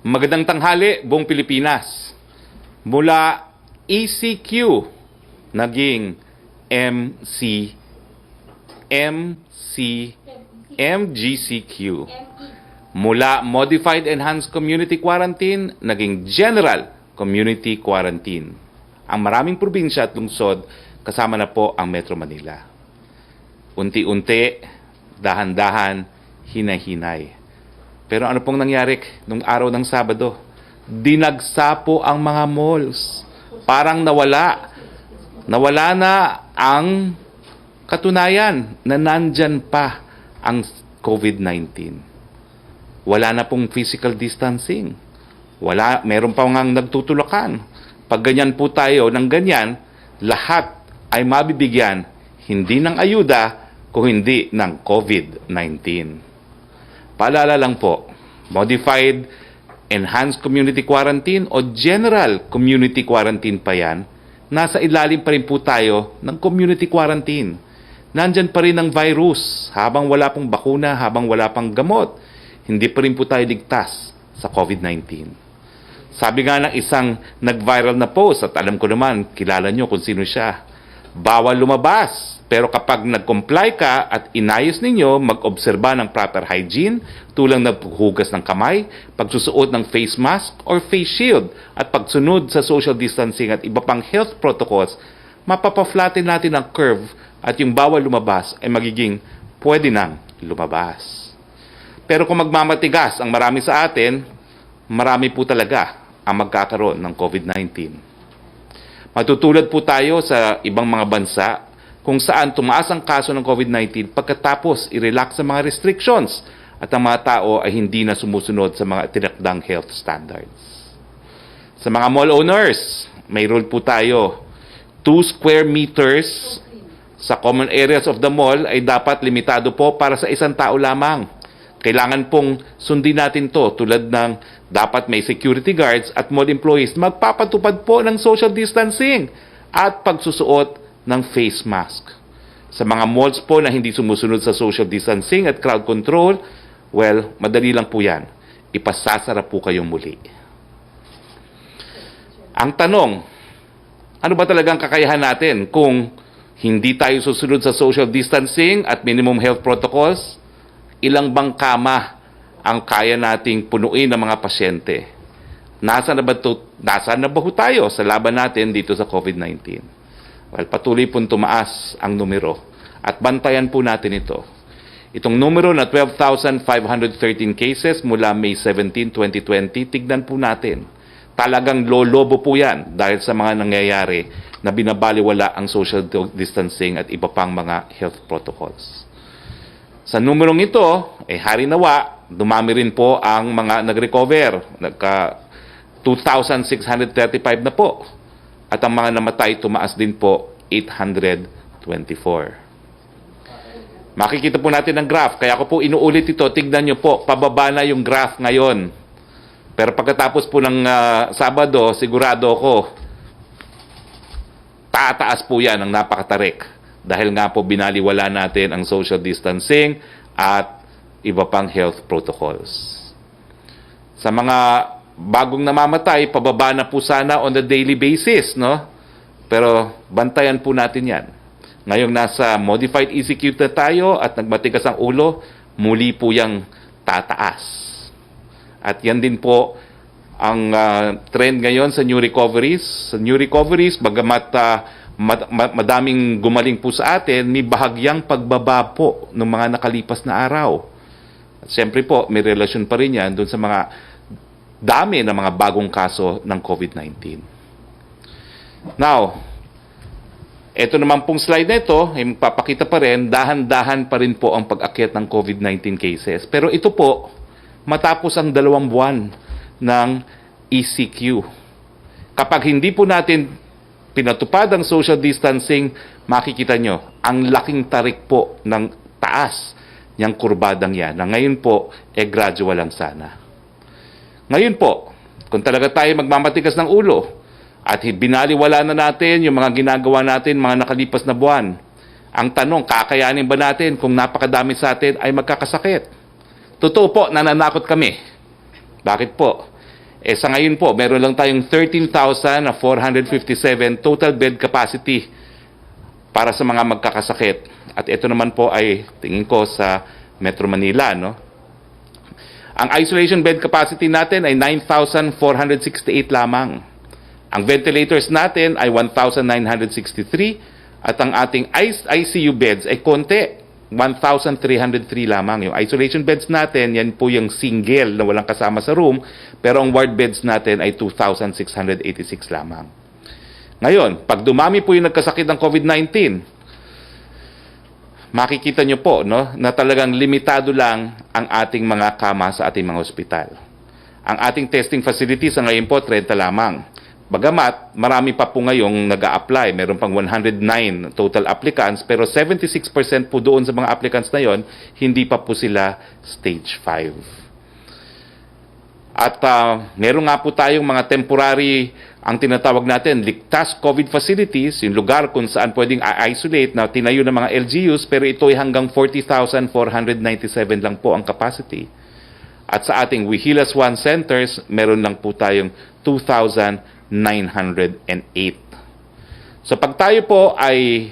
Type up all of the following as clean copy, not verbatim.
Magandang tanghali, buong Pilipinas. Mula ECQ, naging MC, MGCQ. Mula Modified Enhanced Community Quarantine, naging General Community Quarantine. Ang maraming probinsya at lungsod, kasama na po ang Metro Manila. Unti-unti, dahan-dahan, hinay-hinay. Pero ano pong nangyari nung araw ng Sabado? Dinagsa po ang mga malls. Parang nawala. Nawala na ang katunayan na nandyan pa ang COVID-19. Wala na pong physical distancing. Meron pa ngang nagtutulakan. Pag ganyan po tayo ng ganyan, lahat ay mabibigyan hindi ng ayuda kung hindi ng COVID-19. Paalala lang po, Modified Enhanced Community Quarantine o General Community Quarantine pa yan, nasa ilalim pa rin po tayo ng Community Quarantine. Nandyan pa rin ang virus habang wala pong bakuna, habang wala pang gamot. Hindi pa rin po tayo ligtas sa COVID-19. Sabi nga ng isang nag-viral na post, at alam ko naman, kilala nyo kung sino siya, bawal lumabas. Pero kapag nag-comply ka at inayos ninyo, mag-obserba ng proper hygiene, tulang naghugas ng kamay, pagsusuot ng face mask or face shield, at pagsunod sa social distancing at iba pang health protocols, mapapa-flatten natin ang curve at yung bawal lumabas ay magiging pwede nang lumabas. Pero kung magmamatigas ang marami sa atin, marami po talaga ang magkakaroon ng COVID-19. Matutulad po tayo sa ibang mga bansa kung saan tumaas ang kaso ng COVID-19 pagkatapos i-relax ang mga restrictions at ang mga tao ay hindi na sumusunod sa mga tinakdang health standards. Sa mga mall owners, may rule po tayo. 2 square meters sa common areas of the mall ay dapat limitado po para sa isang tao lamang. Kailangan pong sundin natin to tulad ng dapat may security guards at mall employees magpapatupad po ng social distancing at pagsusuot ng face mask. Sa mga malls po na hindi sumusunod sa social distancing at crowd control, well, madali lang po yan. Ipasasara po kayong muli. Ang tanong, ano ba talagang kakayahan natin kung hindi tayo susunod sa social distancing at minimum health protocols? Ilang bang kama ang kaya nating punuin ng mga pasyente? Nasaan na ba tayo sa laban natin dito sa COVID-19? Well, patuloy pong tumaas ang numero at bantayan po natin ito. Itong numero na 12,513 cases mula May 17, 2020, tignan po natin. Talagang lolobo po yan dahil sa mga nangyayari na binabaliwala ang social distancing at iba pang mga health protocols. Sa numerong ito, hari nawa, dumami rin po ang mga nag-recover. 2,635 na po. At ang mga namatay, tumaas din po, 824. Makikita po natin ang graph. Kaya ko po inuulit ito. Tignan nyo po, pababa na yung graph ngayon. Pero pagkatapos po ng Sabado, sigurado ako, tataas po yan ang napakatarik. Dahil nga po binaliwala natin ang social distancing at iba pang health protocols. Sa mga bagong namamatay, pababa na po sana on a daily basis, no? Pero bantayan po natin yan. Ngayong nasa modified ECQ na tayo at nagmatigas ang ulo, muli po yung tataas. At yan din po ang trend ngayon sa new recoveries. Sa new recoveries, bagamat madaming gumaling po sa atin, may bahagyang pagbaba po ng mga nakalipas na araw. At siyempre po, may relasyon pa rin yan dun sa mga dami ng mga bagong kaso ng COVID-19. Now, ito naman pong slide na ito, ay magpapakita pa rin, dahan-dahan pa rin po ang pag-akyat ng COVID-19 cases. Pero ito po, matapos ang 2 buwan ng ECQ. Kapag hindi po natin pinatupad ang social distancing, makikita nyo, ang laking tarik po ng taas niyang kurbadang yan, na ngayon po, gradual lang sana. Ngayon po, kung talaga tayo magmamatigas ng ulo, at binaliwala na natin yung mga ginagawa natin mga nakalipas na buwan, ang tanong, kakayanin ba natin kung napakadami sa atin ay magkakasakit? Totoo po, nananakot kami. Bakit po? Sa ngayon po, meron lang tayong 13,457 total bed capacity para sa mga magkakasakit. At ito naman po ay tingin ko sa Metro Manila, no? Ang isolation bed capacity natin ay 9,468 lamang. Ang ventilators natin ay 1,963 at ang ating ICU beds ay konti, 1,303 lamang. Yung isolation beds natin, yan po yung single na walang kasama sa room, pero ang ward beds natin ay 2,686 lamang. Ngayon, pag dumami po yung nagkasakit ng COVID-19, makikita nyo po, no, na talagang limitado lang ang ating mga kama sa ating mga ospital. Ang ating testing facilities sa ngayon po, 30 lamang. Bagamat, marami pa po ngayong nag-a-apply. Meron pang 109 total applicants, pero 76% po doon sa mga applicants na yon, hindi pa po sila stage 5. At meron nga po tayong mga temporary, ang tinatawag natin, ligtas COVID facilities, yung lugar kung saan pwedeng i-isolate na tinayo ng mga LGUs, pero ito ay hanggang 40,497 lang po ang capacity. At sa ating Wihilas 1 centers, meron lang po tayong 2,908. So pag tayo po ay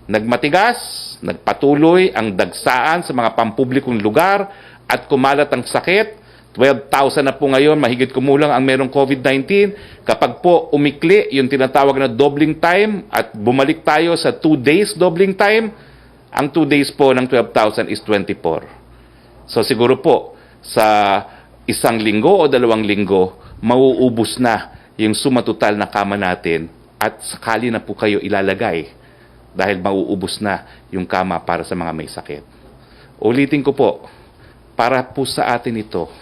nagmatigas, nagpatuloy ang dagsaan sa mga pampublikong lugar at kumalat ang sakit, 12,000 na po ngayon, mahigit kumulang ang merong COVID-19. Kapag po umikli yung tinatawag na doubling time at bumalik tayo sa 2 days doubling time, ang 2 days po ng 12,000 is 24. So siguro po, sa isang linggo o 2 linggo, mauubos na yung suma total na kama natin at sakali na po kayo ilalagay dahil mauubos na yung kama para sa mga may sakit. Ulitin ko po, para po sa atin ito,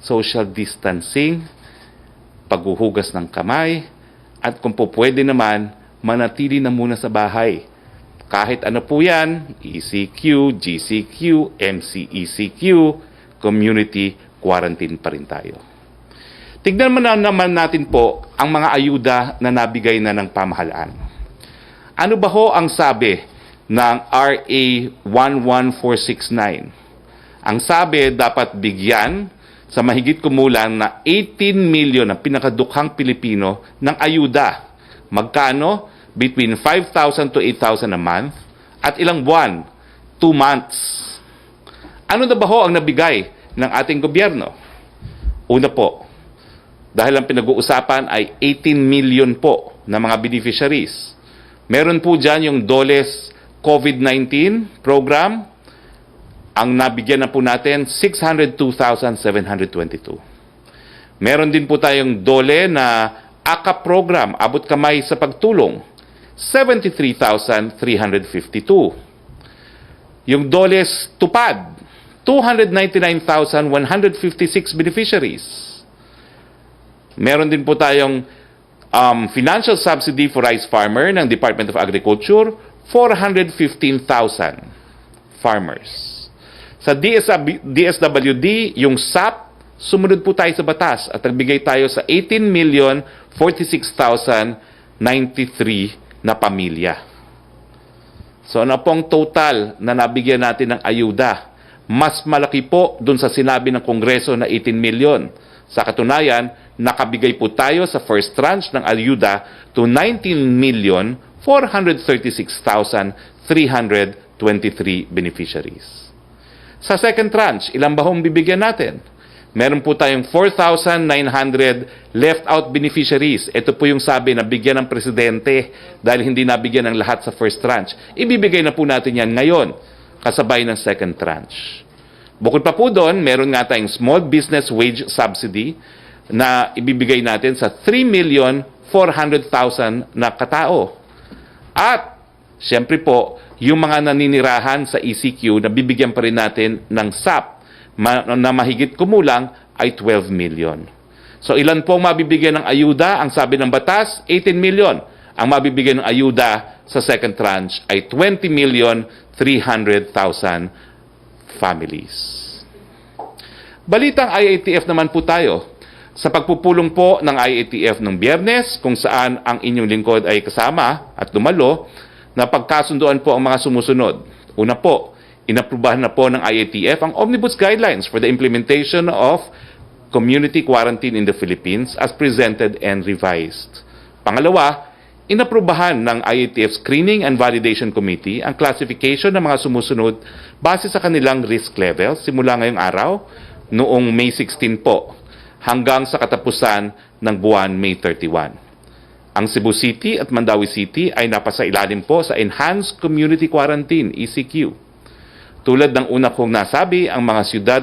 social distancing, paghuhugas ng kamay, at kung po pwede naman, manatili na muna sa bahay. Kahit ano po yan, ECQ, GCQ, MCECQ, community quarantine pa rin tayo. Tignan naman natin po ang mga ayuda na nabigay na ng pamahalaan. Ano ba ho ang sabi ng RA 11469? Ang sabi, dapat bigyan sa mahigit kumulang na 18 million na pinakadukhang Pilipino ng ayuda. Magkano? Between 5,000 to 8,000 a month. At ilang buwan? 2 months. Ano na ba ho ang nabigay ng ating gobyerno? Una po, dahil ang pinag-uusapan ay 18 million po na mga beneficiaries. Meron po dyan yung DOLE's COVID-19 program. Ang nabigyan na po natin, 602,722. Meron din po tayong DOLE na AKA program, abot kamay sa pagtulong, 73,352. Yung DOLE's tupad, 299,156 beneficiaries. Meron din po tayong financial subsidy for rice farmer ng Department of Agriculture, 415,000 farmers. Sa DSWD, yung SAP, sumunod po tayo sa batas at nagbigay tayo sa 18,046,093 na pamilya. So ano pong total na nabigyan natin ng ayuda? Mas malaki po dun sa sinabi ng Kongreso na 18 million. Sa katunayan, nakabigay po tayo sa first tranche ng ayuda to 19,436,323 beneficiaries. Sa second tranche, ilan ba hong bibigyan natin? Meron po tayong 4,900 left-out beneficiaries. Ito po yung sabi na bigyan ng presidente dahil hindi nabigyan ng lahat sa first tranche. Ibibigay na po natin yan ngayon, kasabay ng second tranche. Bukod pa po doon, meron nga tayong small business wage subsidy na ibibigay natin sa 3,400,000 na katao. At, siyempre po, yung mga naninirahan sa ECQ na bibigyan pa rin natin ng SAP na mahigit kumulang ay 12 million. So ilan po ang mabibigyan ng ayuda? Ang sabi ng batas, 18 million. Ang mabibigyan ng ayuda sa second tranche ay 20,300,000 families. Balitang IATF naman po tayo. Sa pagpupulong po ng IATF ng Biyernes, kung saan ang inyong lingkod ay kasama at dumalo, na pagkasunduan po ang mga sumusunod. Una po, inaprubahan na po ng IATF ang Omnibus Guidelines for the implementation of community quarantine in the Philippines as presented and revised. Pangalawa, inaprubahan ng IATF Screening and Validation Committee ang classification ng mga sumusunod base sa kanilang risk level simula ngayong araw, noong May 16 po, hanggang sa katapusan ng buwan May 31. Ang Cebu City at Mandawi City ay napasailalim po sa Enhanced Community Quarantine, ECQ. Tulad ng una kong nasabi, ang mga siyudad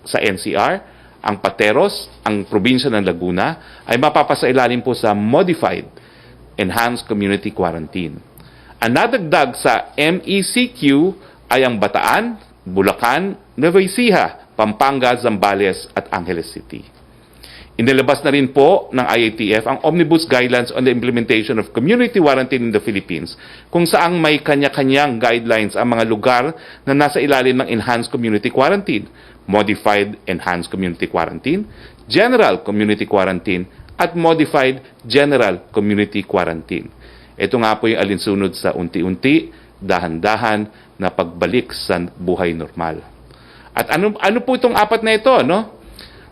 sa NCR, ang Pateros, ang probinsya ng Laguna, ay mapapasailalim po sa Modified Enhanced Community Quarantine. Ang nadagdag sa MECQ ay ang Bataan, Bulacan, Nueva Ecija, Pampanga, Zambales at Angeles City. Inilabas na rin po ng IATF ang Omnibus Guidelines on the Implementation of Community Quarantine in the Philippines, kung saang may kanya-kanyang guidelines ang mga lugar na nasa ilalim ng Enhanced Community Quarantine, Modified Enhanced Community Quarantine, General Community Quarantine, at Modified General Community Quarantine. Ito nga po yung alinsunod sa unti-unti, dahan-dahan na pagbalik sa buhay normal. At ano po itong apat na ito, no?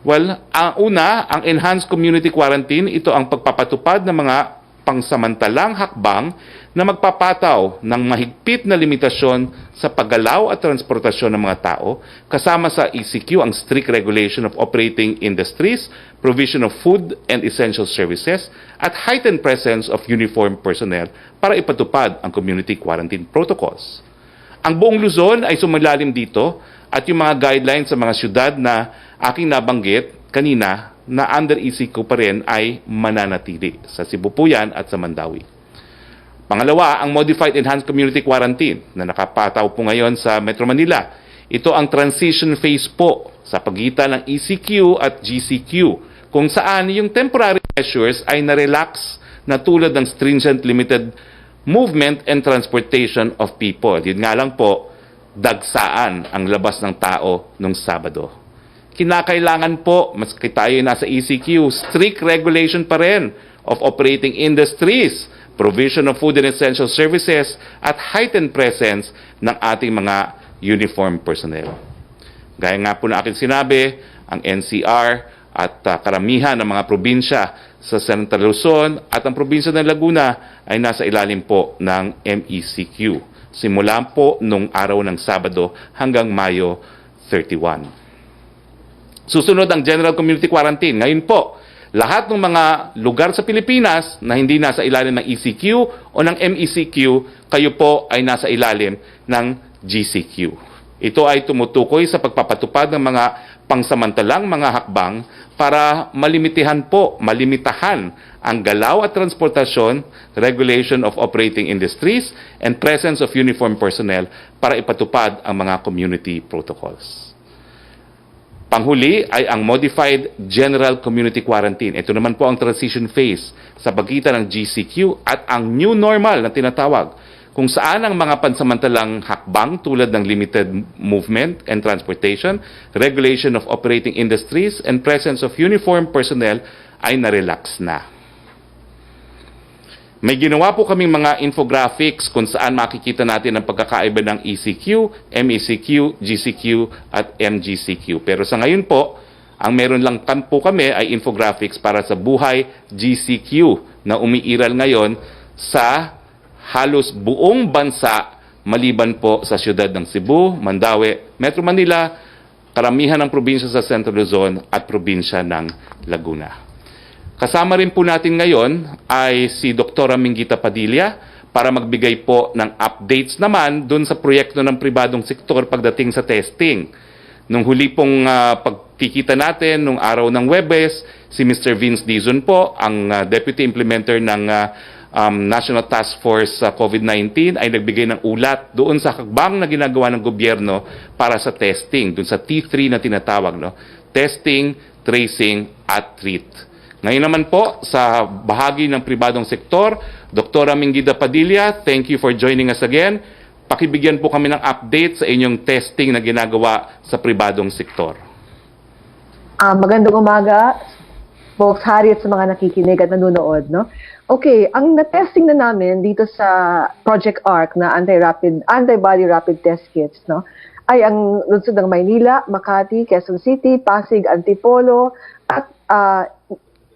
Well, ang una, ang Enhanced Community Quarantine, ito ang pagpapatupad ng mga pangsamantalang hakbang na magpapataw ng mahigpit na limitasyon sa paggalaw at transportasyon ng mga tao, kasama sa ECQ ang strict regulation of operating industries, provision of food and essential services, at heightened presence of uniformed personnel para ipatupad ang community quarantine protocols. Ang buong Luzon ay sumalalim dito at yung mga guidelines sa mga syudad na aking nabanggit kanina na under ECQ pa rin ay mananatili sa Cebu po yan at sa Mandawi. Pangalawa, ang Modified Enhanced Community Quarantine na nakapataw po ngayon sa Metro Manila. Ito ang transition phase po sa pagitan ng ECQ at GCQ, kung saan yung temporary measures ay na-relax na tulad ng stringent limited movement and transportation of people. Yun nga lang po, dagsaan ang labas ng tao nung Sabado. Kinakailangan po, maski tayo nasa ECQ, strict regulation pa rin of operating industries, provision of food and essential services, at heightened presence ng ating mga uniformed personnel. Gaya nga po na aking sinabi, ang NCR at karamihan ng mga probinsya sa Central Luzon at ang probinsya ng Laguna ay nasa ilalim po ng MECQ. Simula po nung araw ng Sabado hanggang Mayo 31. Susunod ang General Community Quarantine. Ngayon po, lahat ng mga lugar sa Pilipinas na hindi nasa ilalim ng ECQ o ng MECQ, kayo po ay nasa ilalim ng GCQ. Ito ay tumutukoy sa pagpapatupad ng mga pangsamantalang mga hakbang para malimitahan ang galaw at transportasyon, regulation of operating industries, and presence of uniformed personnel para ipatupad ang mga community protocols. Panghuli ay ang Modified General Community Quarantine. Ito naman po ang transition phase sa pagitan ng GCQ at ang new normal na tinatawag, kung saan ang mga pansamantalang hakbang tulad ng limited movement and transportation, regulation of operating industries, and presence of uniformed personnel ay na-relax na. May ginawa po kaming mga infographics kung saan makikita natin ang pagkakaiba ng ECQ, MECQ, GCQ, at MGCQ. Pero sa ngayon po, ang meron lang po kami ay infographics para sa buhay GCQ na umiiral ngayon sa halos buong bansa maliban po sa siyudad ng Cebu, Mandawi, Metro Manila, karamihan ng probinsya sa Central Luzon at probinsya ng Laguna. Kasama rin po natin ngayon ay si Dr. Minggita Padilla para magbigay po ng updates naman dun sa proyekto ng pribadong sektor pagdating sa testing. Nung huli pong pagkikita natin, nung araw ng Webes, si Mr. Vince Dizon po, ang Deputy Implementer ng National Task Force sa COVID-19 ay nagbigay ng ulat doon sa hakbang na ginagawa ng gobyerno para sa testing, doon sa T3 na tinatawag, no? Testing, tracing, at treat. Ngayon naman po, sa bahagi ng pribadong sektor, Dr. Minggita Padilla, thank you for joining us again. Pakibigyan po kami ng update sa inyong testing na ginagawa sa pribadong sektor. Magandang umaga, folks, Hari at sa mga nakikinig at nanonood, no? Okay, ang na-testing na namin dito sa Project ARC na antibody rapid test kits, no? ay ang lungsod ng Maynila, Makati, Quezon City, Pasig, Antipolo, at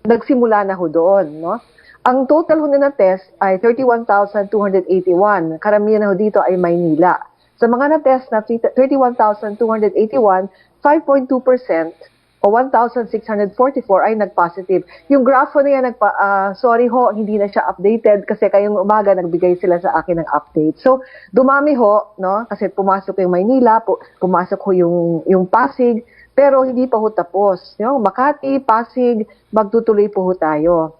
nagsimula na ho doon. No? Ang total ho na test ay 31,281. Karamihan na ho dito ay Maynila. Sa mga na-test na 31,281, 5.2% o 1,644 ay nag-positive. Yung grapho na yan, sorry ho, hindi na siya updated kasi kayong umaga nagbigay sila sa akin ng update. So, dumami ho, no? Kasi pumasok yung Maynila, pumasok ho yung Pasig, pero hindi pa ho tapos. No? Makati, Pasig, magtutuloy po ho tayo.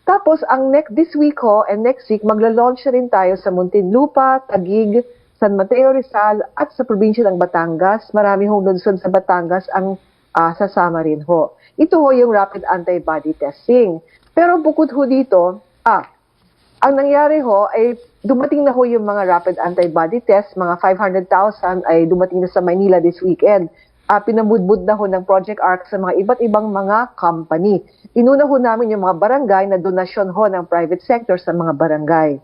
Tapos, this week ho and next week, magla-launch na rin tayo sa Muntinlupa, Taguig, San Mateo Rizal, at sa probinsya ng Batangas. Marami hong lungsod sa Batangas ang sasama rin ho. Ito ho yung rapid antibody testing. Pero bukod ho dito, ang nangyari ho ay dumating na ho yung mga rapid antibody test, mga 500,000 ay dumating na sa Manila this weekend. Pinamudmud na ho ng Project ARC sa mga iba't ibang mga company. Inuna ho namin yung mga barangay na donasyon ho ng private sector sa mga barangay.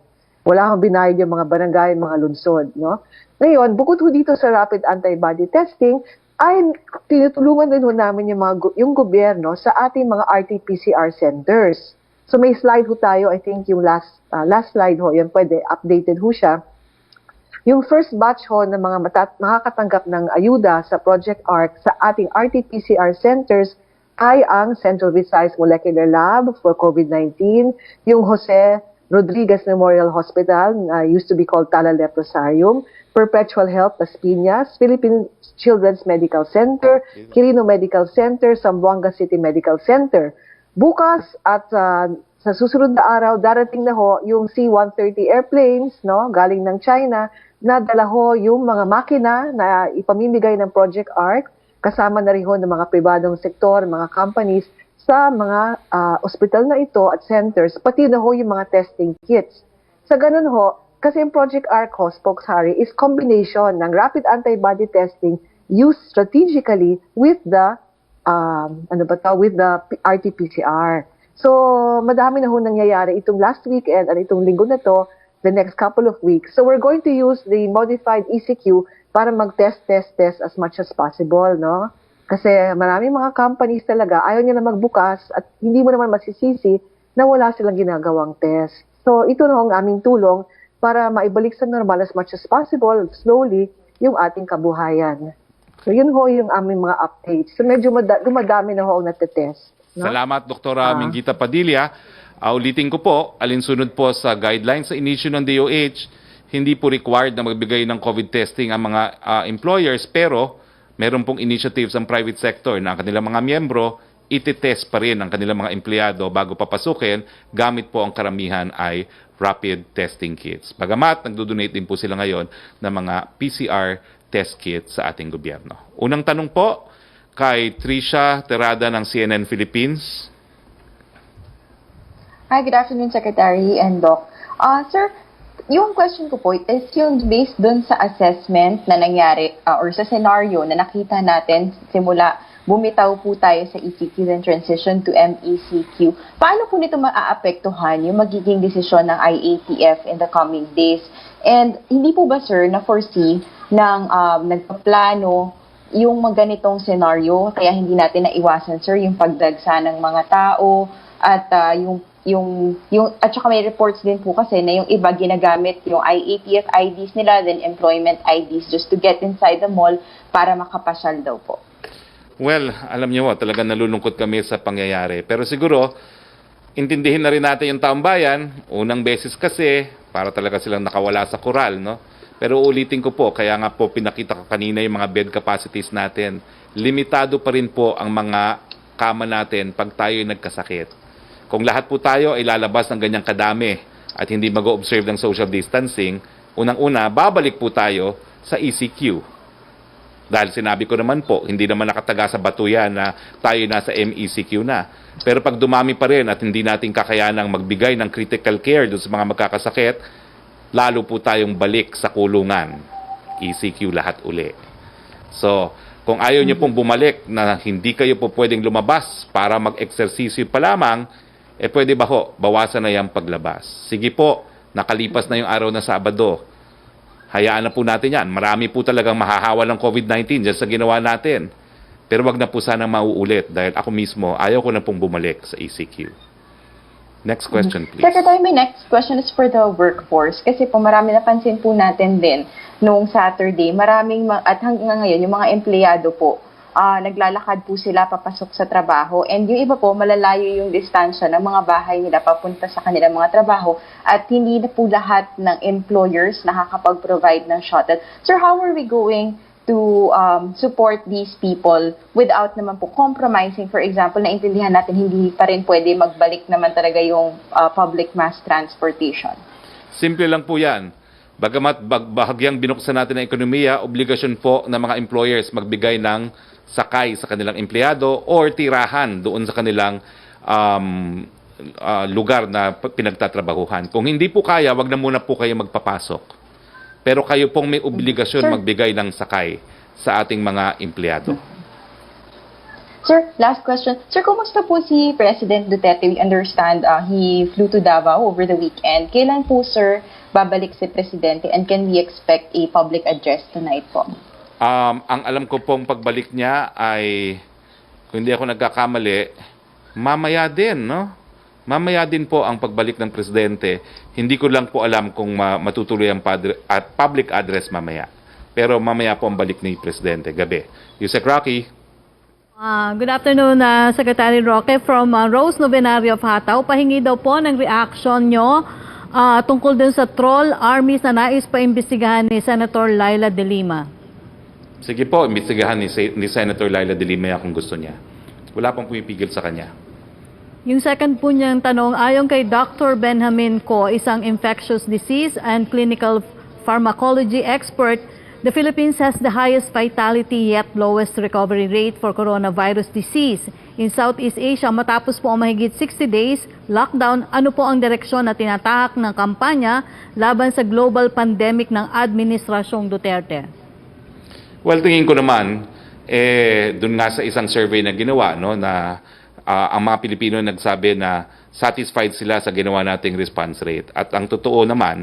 Wala kang binayad yung mga barangay, mga lungsod. No? Ngayon, bukod ho dito sa rapid antibody testing, ay tinutulungan din ho namin yung gobyerno sa ating mga RT-PCR centers. So may slide ho tayo, I think yung last slide ho, yan pwede, updated ho siya. Yung first batch ho ng mga makakatanggap ng ayuda sa Project ARC sa ating RT-PCR centers ay ang Central Visayas Molecular Lab for COVID-19, yung Jose Rodriguez Memorial Hospital, used to be called Tala Leprosarium, Perpetual Health Las Piñas, Philippine Children's Medical Center, Quirino Medical Center, Zamboanga City Medical Center. Bukas at sa susunod na araw, darating na ho yung C-130 airplanes, no, galing ng China, na dala ho yung mga makina na ipamimigay ng Project ARC, kasama na rin ho ng mga pribadong sektor, mga companies, sa mga ospital na ito at centers, pati na ho yung mga testing kits. Sa ganun ho, kasi yung Project ARC ho, Spokeshari, is combination ng rapid antibody testing used strategically with the with the RT-PCR. So, madami na ho nangyayari itong last weekend at itong linggo na to, the next couple of weeks. So, we're going to use the modified ECQ para mag-test as much as possible, no? Kasi maraming mga companies talaga, ayaw nila magbukas at hindi mo naman masisisi na wala silang ginagawang test. So, ito na ang aming tulong para maibalik sa normal as much as possible, slowly, yung ating kabuhayan. So, yun ho yung aming mga updates. So, medyo dumadami na ho ang natetest. No? Salamat, Dr. Minggita Padilla. Ulitin ko po, alinsunod po sa guidelines sa inisyu ng DOH, hindi po required na magbigay ng COVID testing ang mga employers, pero meron pong initiatives ang private sector na ang kanilang mga miyembro, ititest pa rin ang kanilang mga empleyado bago papasukin, gamit po ang karamihan ay rapid testing kits. Bagamat, nagdo-donate din po sila ngayon ng mga PCR test kits sa ating gobyerno. Unang tanong po kay Tricia Terada ng CNN Philippines. Hi, good afternoon, Secretary and Doc. Sir, yung question ko po is yung based dun sa assessment na nangyari or sa scenario na nakita natin simula bumitaw po tayo sa ECQ and transition to MECQ. Paano po nito maaapektuhan yung magiging desisyon ng IATF in the coming days? And hindi po ba, sir, na-foresee ng nagpaplano yung ganitong scenario kaya hindi natin naiwasan, sir, yung pagdagsa ng mga tao at at saka may reports din po kasi na yung iba ginagamit yung IATF IDs nila, then employment IDs just to get inside the mall para makapasyal daw po. Well, alam niyo mo, talagang nalulungkot kami sa pangyayari. Pero siguro, intindihin na rin natin yung taong bayan. Unang beses kasi, para talaga silang nakawala sa koral, no? Pero ulitin ko po, kaya nga po pinakita ko kanina yung mga bed capacities natin. Limitado pa rin po ang mga kama natin pag tayo nagkasakit. Kung lahat po tayo ay lalabas ng ganyang kadami at hindi mag-observe ng social distancing, unang-una, babalik po tayo sa ECQ. Dahil sinabi ko naman po, hindi naman nakataga sa batuyan na tayo nasa MECQ na. Pero pag dumami pa rin at hindi natin kakayanang magbigay ng critical care doon sa mga magkakasakit, lalo po tayong balik sa kulungan. ECQ lahat uli. So, kung ayaw niyo pong bumalik na hindi kayo po pwedeng lumabas para mag-exercisyo pa lamang, pwede ba ho, bawasan na yung paglabas. Sige po, nakalipas na yung araw na Sabado. hayaan na po natin yan. Marami po talagang mahahawa ng COVID-19 dyan sa ginawa natin. Pero wag na po sanang mauulit dahil ako mismo, ayaw ko na pong bumalik sa ECQ. Next question, please. Secretary, my next question is for the workforce. Kasi po marami napansin po natin din noong Saturday, at hanggang ngayon, yung mga empleyado po, naglalakad po sila papasok sa trabaho. And yung iba po, malalayo yung distansya ng mga bahay nila papunta sa kanilang mga trabaho. At hindi na po lahat ng employers nakakapag-provide ng shuttle. Sir, how are we going to support these people without naman po compromising? For example, naintindihan natin hindi pa rin pwede magbalik naman talaga yung public mass transportation. Simple lang po yan. Bagamat bahagyang binuksan natin ang ekonomiya, obligasyon po ng mga employers magbigay ng sakay sa kanilang empleyado or tirahan doon sa kanilang lugar na pinagtatrabahuhan. Kung hindi po kaya, wag na muna po kayo magpapasok. Pero kayo pong may obligasyon magbigay ng sakay sa ating mga empleyado. Sir, last question. Sir, kumusta po si President Duterte? We understand he flew to Davao over the weekend. Kailan po, sir, babalik si Presidente and can we expect a public address tonight po? Ang alam ko pong pagbalik niya ay, kung hindi ako nagkakamali, mamaya din, no? Mamaya din po ang pagbalik ng Presidente. Hindi ko lang po alam kung matutuloy ang public address mamaya. Pero mamaya po ang balik ni Presidente, gabi. Yusek Roque. Good afternoon, Secretary Roque. From Rose Novenario of Hataw, pahingi daw po ng reaction nyo tungkol dun sa troll armies na nais paimbestigahan ni Senator Laila de Lima. Sige po, imbestigahan ni Senator Laila de Lima kung gusto niya. Wala pong pumipigil sa kanya. Yung second po niyang tanong, ayon kay Dr. Benjamin Ko, isang infectious disease and clinical pharmacology expert, the Philippines has the highest vitality yet lowest recovery rate for coronavirus disease. In Southeast Asia, matapos po ang mahigit 60 days lockdown, ano po ang direksyon na tinatahak ng kampanya laban sa global pandemic ng Administrasyong Duterte? Well, tingin ko naman, dun nga sa isang survey na ginawa, no, na ang mga Pilipino nagsabi na satisfied sila sa ginawa nating response rate. At ang totoo naman,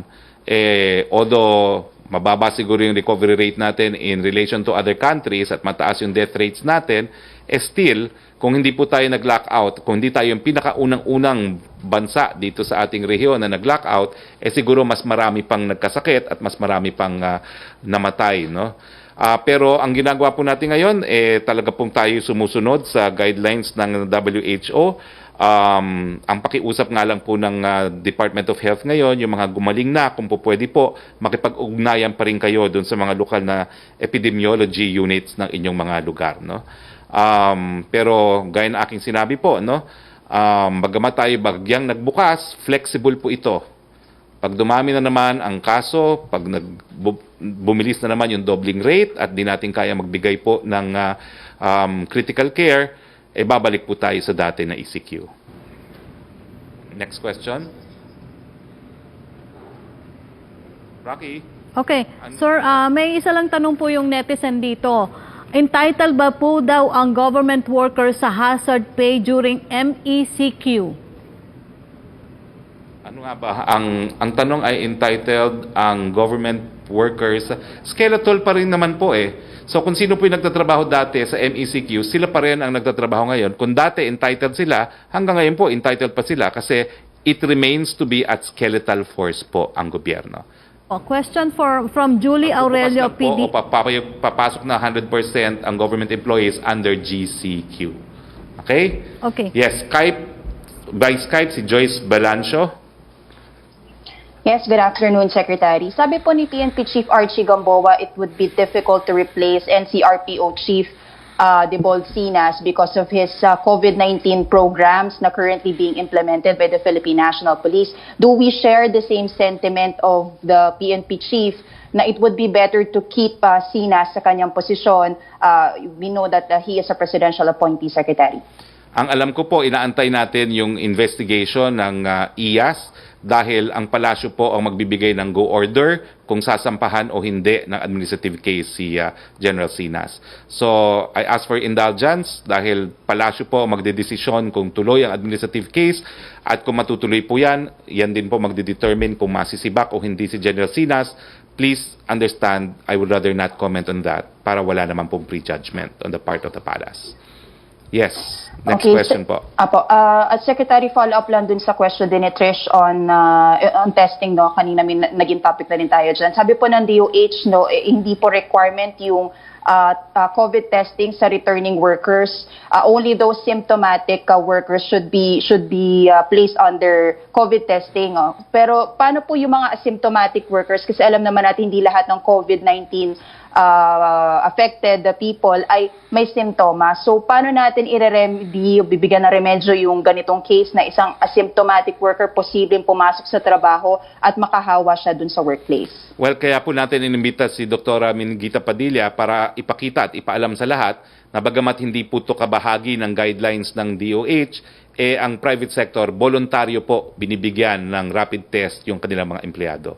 although mababa siguro yung recovery rate natin in relation to other countries at mataas yung death rates natin, still, kung hindi po tayo nag-lockout, kung hindi tayo yung pinakaunang-unang bansa dito sa ating rehiyon na nag-lockout, siguro mas marami pang nagkasakit at mas marami pang namatay, no? Pero ang ginagawa po natin ngayon, talaga pong tayo sumusunod sa guidelines ng WHO. Ang pakiusap nga lang po ng Department of Health ngayon, yung mga gumaling na, kung po pwede po, makipag-ugnayan pa rin kayo dun sa mga lokal na epidemiology units ng inyong mga lugar, no? Pero gaya ng aking sinabi po, no? Bagamat tayo bagyang nagbukas, flexible po ito. Pag dumami na naman ang kaso, pag bumilis na naman yung doubling rate at di natin kaya magbigay po ng critical care, babalik po tayo sa dati na ECQ. Next question. Rocky. Okay. Sir, may isa lang tanong po yung netizen dito. Entitled ba po daw ang government workers sa hazard pay during MECQ? Ano nga ba? Ang tanong ay entitled ang government workers. Skeletal pa rin naman po eh. So kung sino po yung nagtatrabaho dati sa MECQ, sila pa rin ang nagtatrabaho ngayon. Kung dati entitled sila, hanggang ngayon po entitled pa sila kasi it remains to be at skeletal force po ang gobyerno. Question from Julie Aurelio PD. Papasok na 100% ang government employees under GCQ. Okay? Okay. Yes, by Skype si Joyce Balancio. Yes, good afternoon, Secretary. Sabi po ni PNP Chief Archie Gamboa, it would be difficult to replace NCRPO Chief Debolsinas because of his COVID-19 programs na currently being implemented by the Philippine National Police. Do we share the same sentiment of the PNP Chief na it would be better to keep Sinas sa kanyang posisyon? We know that he is a presidential appointee, Secretary. Ang alam ko po, inaantay natin yung investigation ng IAS dahil ang palasyo po ang magbibigay ng go order kung sasampahan o hindi ng administrative case si General Sinas. So, I ask for indulgence dahil palasyo po ang magdedesisyon kung tuloy ang administrative case at kung matutuloy po yan din po magdedetermine kung masisibak o hindi si General Sinas please understand, I would rather not comment on that para wala naman pong prejudgment on the part of the palace. Yes, next question po. Apo, at Secretary, follow-up lang dun sa question din ni Trish on testing, no? Kanina naging topic na rin tayo dyan. Sabi po ng DOH, no, hindi po requirement yung COVID testing sa returning workers. Only those symptomatic workers should be placed under COVID testing. Oh. Pero paano po yung mga asymptomatic workers? Kasi alam naman natin hindi lahat ng COVID-19 affected the people ay may simptomas. So, paano natin i-remedy, bibigyan ng remedyo yung ganitong case na isang asymptomatic worker posibleng pumasok sa trabaho at makahawa siya dun sa workplace? Well, kaya po natin inimbita si Dr. Minguita Padilla para ipakita at ipaalam sa lahat na bagamat hindi po ito kabahagi ng guidelines ng DOH, ang private sector, voluntaryo po binibigyan ng rapid test yung kanilang mga empleyado.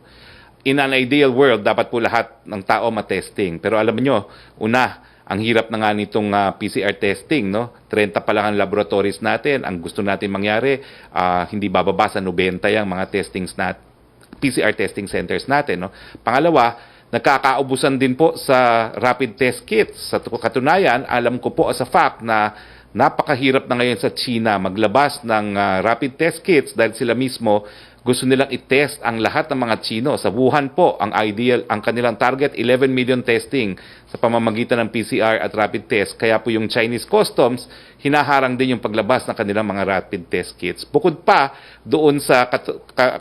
In an ideal world, dapat po lahat ng tao matesting. Pero alam niyo, una, ang hirap na nga nitong PCR testing, no? 30 pa lang ang laboratories natin. Ang gusto natin mangyari, hindi bababa sa 90 yung mga PCR testing centers natin, no? Pangalawa, nagkakaubusan din po sa rapid test kits. Sa katunayan, alam ko po as a fact na napakahirap na ngayon sa China maglabas ng rapid test kits dahil sila mismo gusto nilang i-test ang lahat ng mga Chino. Sa Wuhan po, ang kanilang target, 11 million testing sa pamamagitan ng PCR at rapid test. Kaya po yung Chinese Customs, hinaharang din yung paglabas ng kanilang mga rapid test kits. Bukod pa, doon sa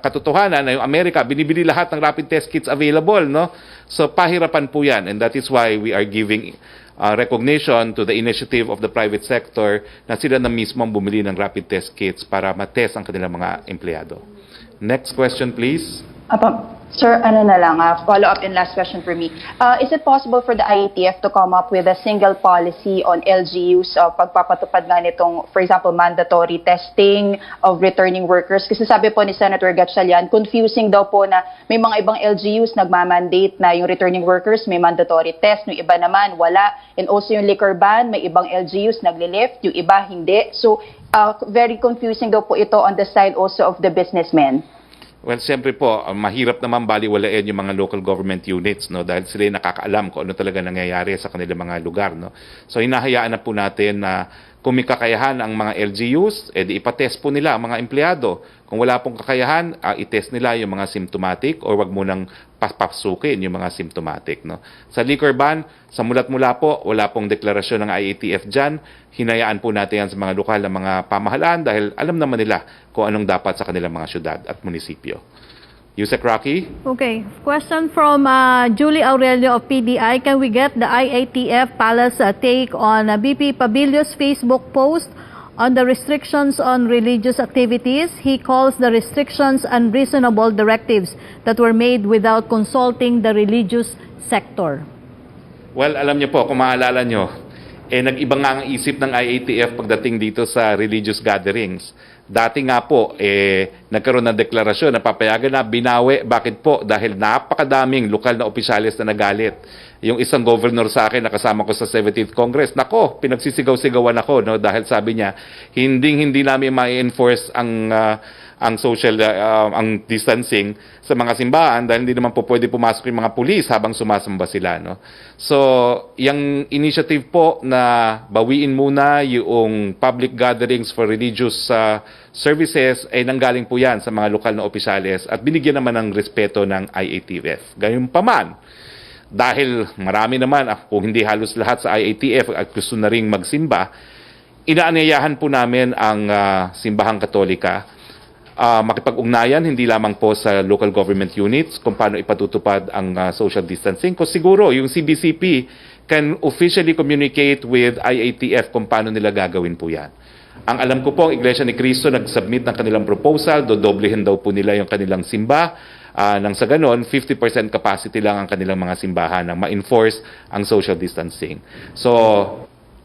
katotohanan na yung Amerika, binibili lahat ng rapid test kits available, no? So, pahirapan po yan. And that is why we are giving recognition to the initiative of the private sector na sila na mismo bumili ng rapid test kits para matest ang kanilang mga empleyado. Next question, please. Sir, ano na lang, follow-up and last question for me. Is it possible for the IATF to come up with a single policy on LGUs pagpapatupad nga nitong, for example, mandatory testing of returning workers? Kasi sabi po ni Senator Gatchalian, confusing daw po na may mga ibang LGUs nagmamandate na yung returning workers may mandatory test, yung iba naman wala. And also yung liquor ban, may ibang LGUs naglilift, yung iba hindi. So, very confusing daw po ito on the side also of the businessmen. Well, siyempre po, mahirap naman baliwalain yung mga local government units, no, dahil sila nakakaalam kung ano talaga nangyayari sa kanilang mga lugar, no. So hinahayaan na po natin na kung may kakayahan ang mga LGUs, edi ipatest po nila ang mga empleyado. Kung wala pong kakayahan, itest nila yung mga symptomatic or wag mo nang papasukin yung mga symptomatic, no. Sa liquor ban, sa mulat-mula po, wala pong deklarasyon ng IATF dyan. Hinayaan po natin yan sa mga lokal na mga pamahalaan dahil alam naman nila kung anong dapat sa kanilang mga syudad at munisipyo. Yusek Roque? Okay. Question from Julie Aurelio of PDI. Can we get the IATF Palace take on BP Pabilio's Facebook post on the restrictions on religious activities? He calls the restrictions unreasonable directives that were made without consulting the religious sector. Well, alam niyo po, kung maalala niyo, nag-iba nga ang isip ng IATF pagdating dito sa religious gatherings. Dati nga po, nagkaroon ng deklarasyon na papayagan na binawi. Bakit po? Dahil napakadaming lokal na opisyalis na nagalit. Yung isang governor sa akin, nakasama ko sa 17th Congress, nako, pinagsisigaw-sigawan ako, no? Dahil sabi niya, hindi namin ma-enforce ang social ang distancing sa mga simbahan dahil hindi naman po pwede pumasok yung mga pulis habang sumasamba sila, no. So, yung initiative po na bawiin muna yung public gatherings for religious services ay nanggaling po yan sa mga lokal na opisyales at binigyan naman ng respeto ng IATF. Gayunpaman, dahil marami naman, kung hindi halos lahat sa IATF at gusto na ring magsimba, inaanyayahan po namin ang simbahang Katolika makipag-ugnayan hindi lamang po sa local government units kung paano ipatutupad ang social distancing. Kasi siguro yung CBCP can officially communicate with IATF kung paano nila gagawin po yan. Ang alam ko po, ang Iglesia ni Cristo nag-submit ng kanilang proposal, dodoblehin daw po nila yung kanilang simba. Nang sa ganon, 50% capacity lang ang kanilang mga simbahan na ma-enforce ang social distancing. So,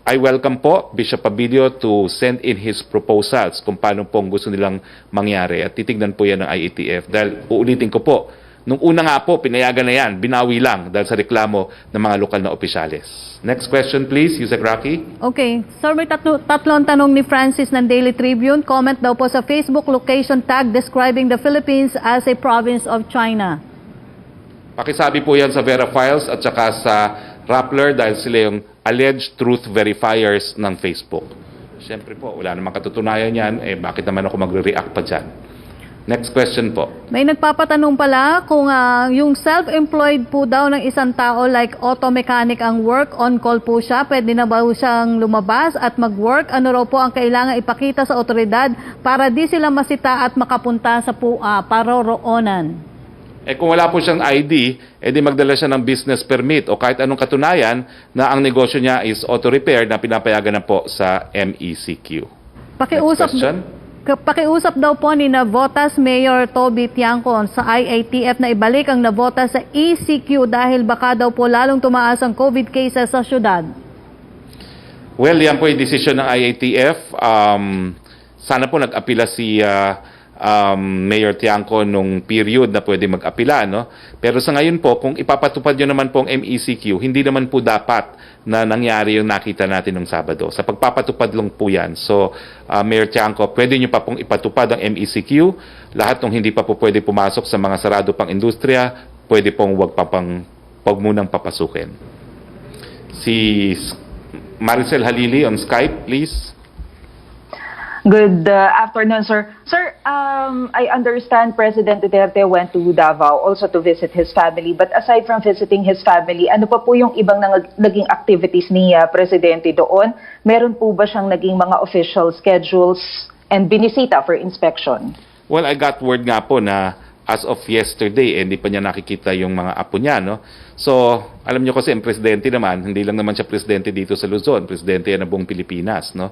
I welcome po Bishop Pabilio to send in his proposals kung paano pong gusto nilang mangyari at titignan po yan ng IATF dahil uulitin ko po, nung una nga po, pinayagan na yan, binawi lang dahil sa reklamo ng mga lokal na opisyales. Next question please, Yusek Roque. Okay. Sir, may tatlong tanong ni Francis ng Daily Tribune. Comment daw po sa Facebook location tag describing the Philippines as a province of China. Pakisabi po yan sa Vera Files at saka sa Rappler dahil sila yung alleged truth verifiers ng Facebook. Siyempre po, wala namang katutunayan yan, bakit naman ako magre-react pa dyan? Next question po. May nagpapatanong pala kung yung self-employed po daw ng isang tao like auto mechanic ang work, on-call po siya, pwede na ba siyang lumabas at mag-work? Ano raw po ang kailangan ipakita sa otoridad para di sila masita at makapunta sa paroroonan? Kung wala po siyang ID, di magdala siya ng business permit o kahit anong katunayan na ang negosyo niya is auto repair na pinapayagan na po sa MECQ. Next question. Pakiusap daw po ni Navotas Mayor Toby Tiangcon sa IATF na ibalik ang Navotas sa ECQ dahil baka daw po lalong tumaas ang COVID cases sa syudad. Well, yan po yung desisyon ng IATF. Sana po nag-apila si Mayor Tiangco nung period na pwede mag-apila, no? Pero sa ngayon po, kung ipapatupad nyo naman po ang MECQ, hindi naman po dapat na nangyari yung nakita natin nung Sabado. Sa pagpapatupad lang po yan. So, Mayor Tiangco, pwede nyo pa pong ipatupad ang MECQ. Lahat ng hindi pa po pwede pumasok sa mga sarado pang industriya, pwede pong wag munang papasukin. Si Maricel Halili on Skype, please. Good afternoon, sir. Sir, I understand President Duterte went to Davao also to visit his family. But aside from visiting his family, ano pa po yung ibang naging activities ni Presidente doon? Meron po ba siyang naging mga official schedules and binisita for inspection? Well, I got word nga po na as of yesterday, hindi pa niya nakikita yung mga apo niya, no? So, alam niyo kasi ang presidente naman, hindi lang naman siya presidente dito sa Luzon, presidente yan ng buong Pilipinas, no?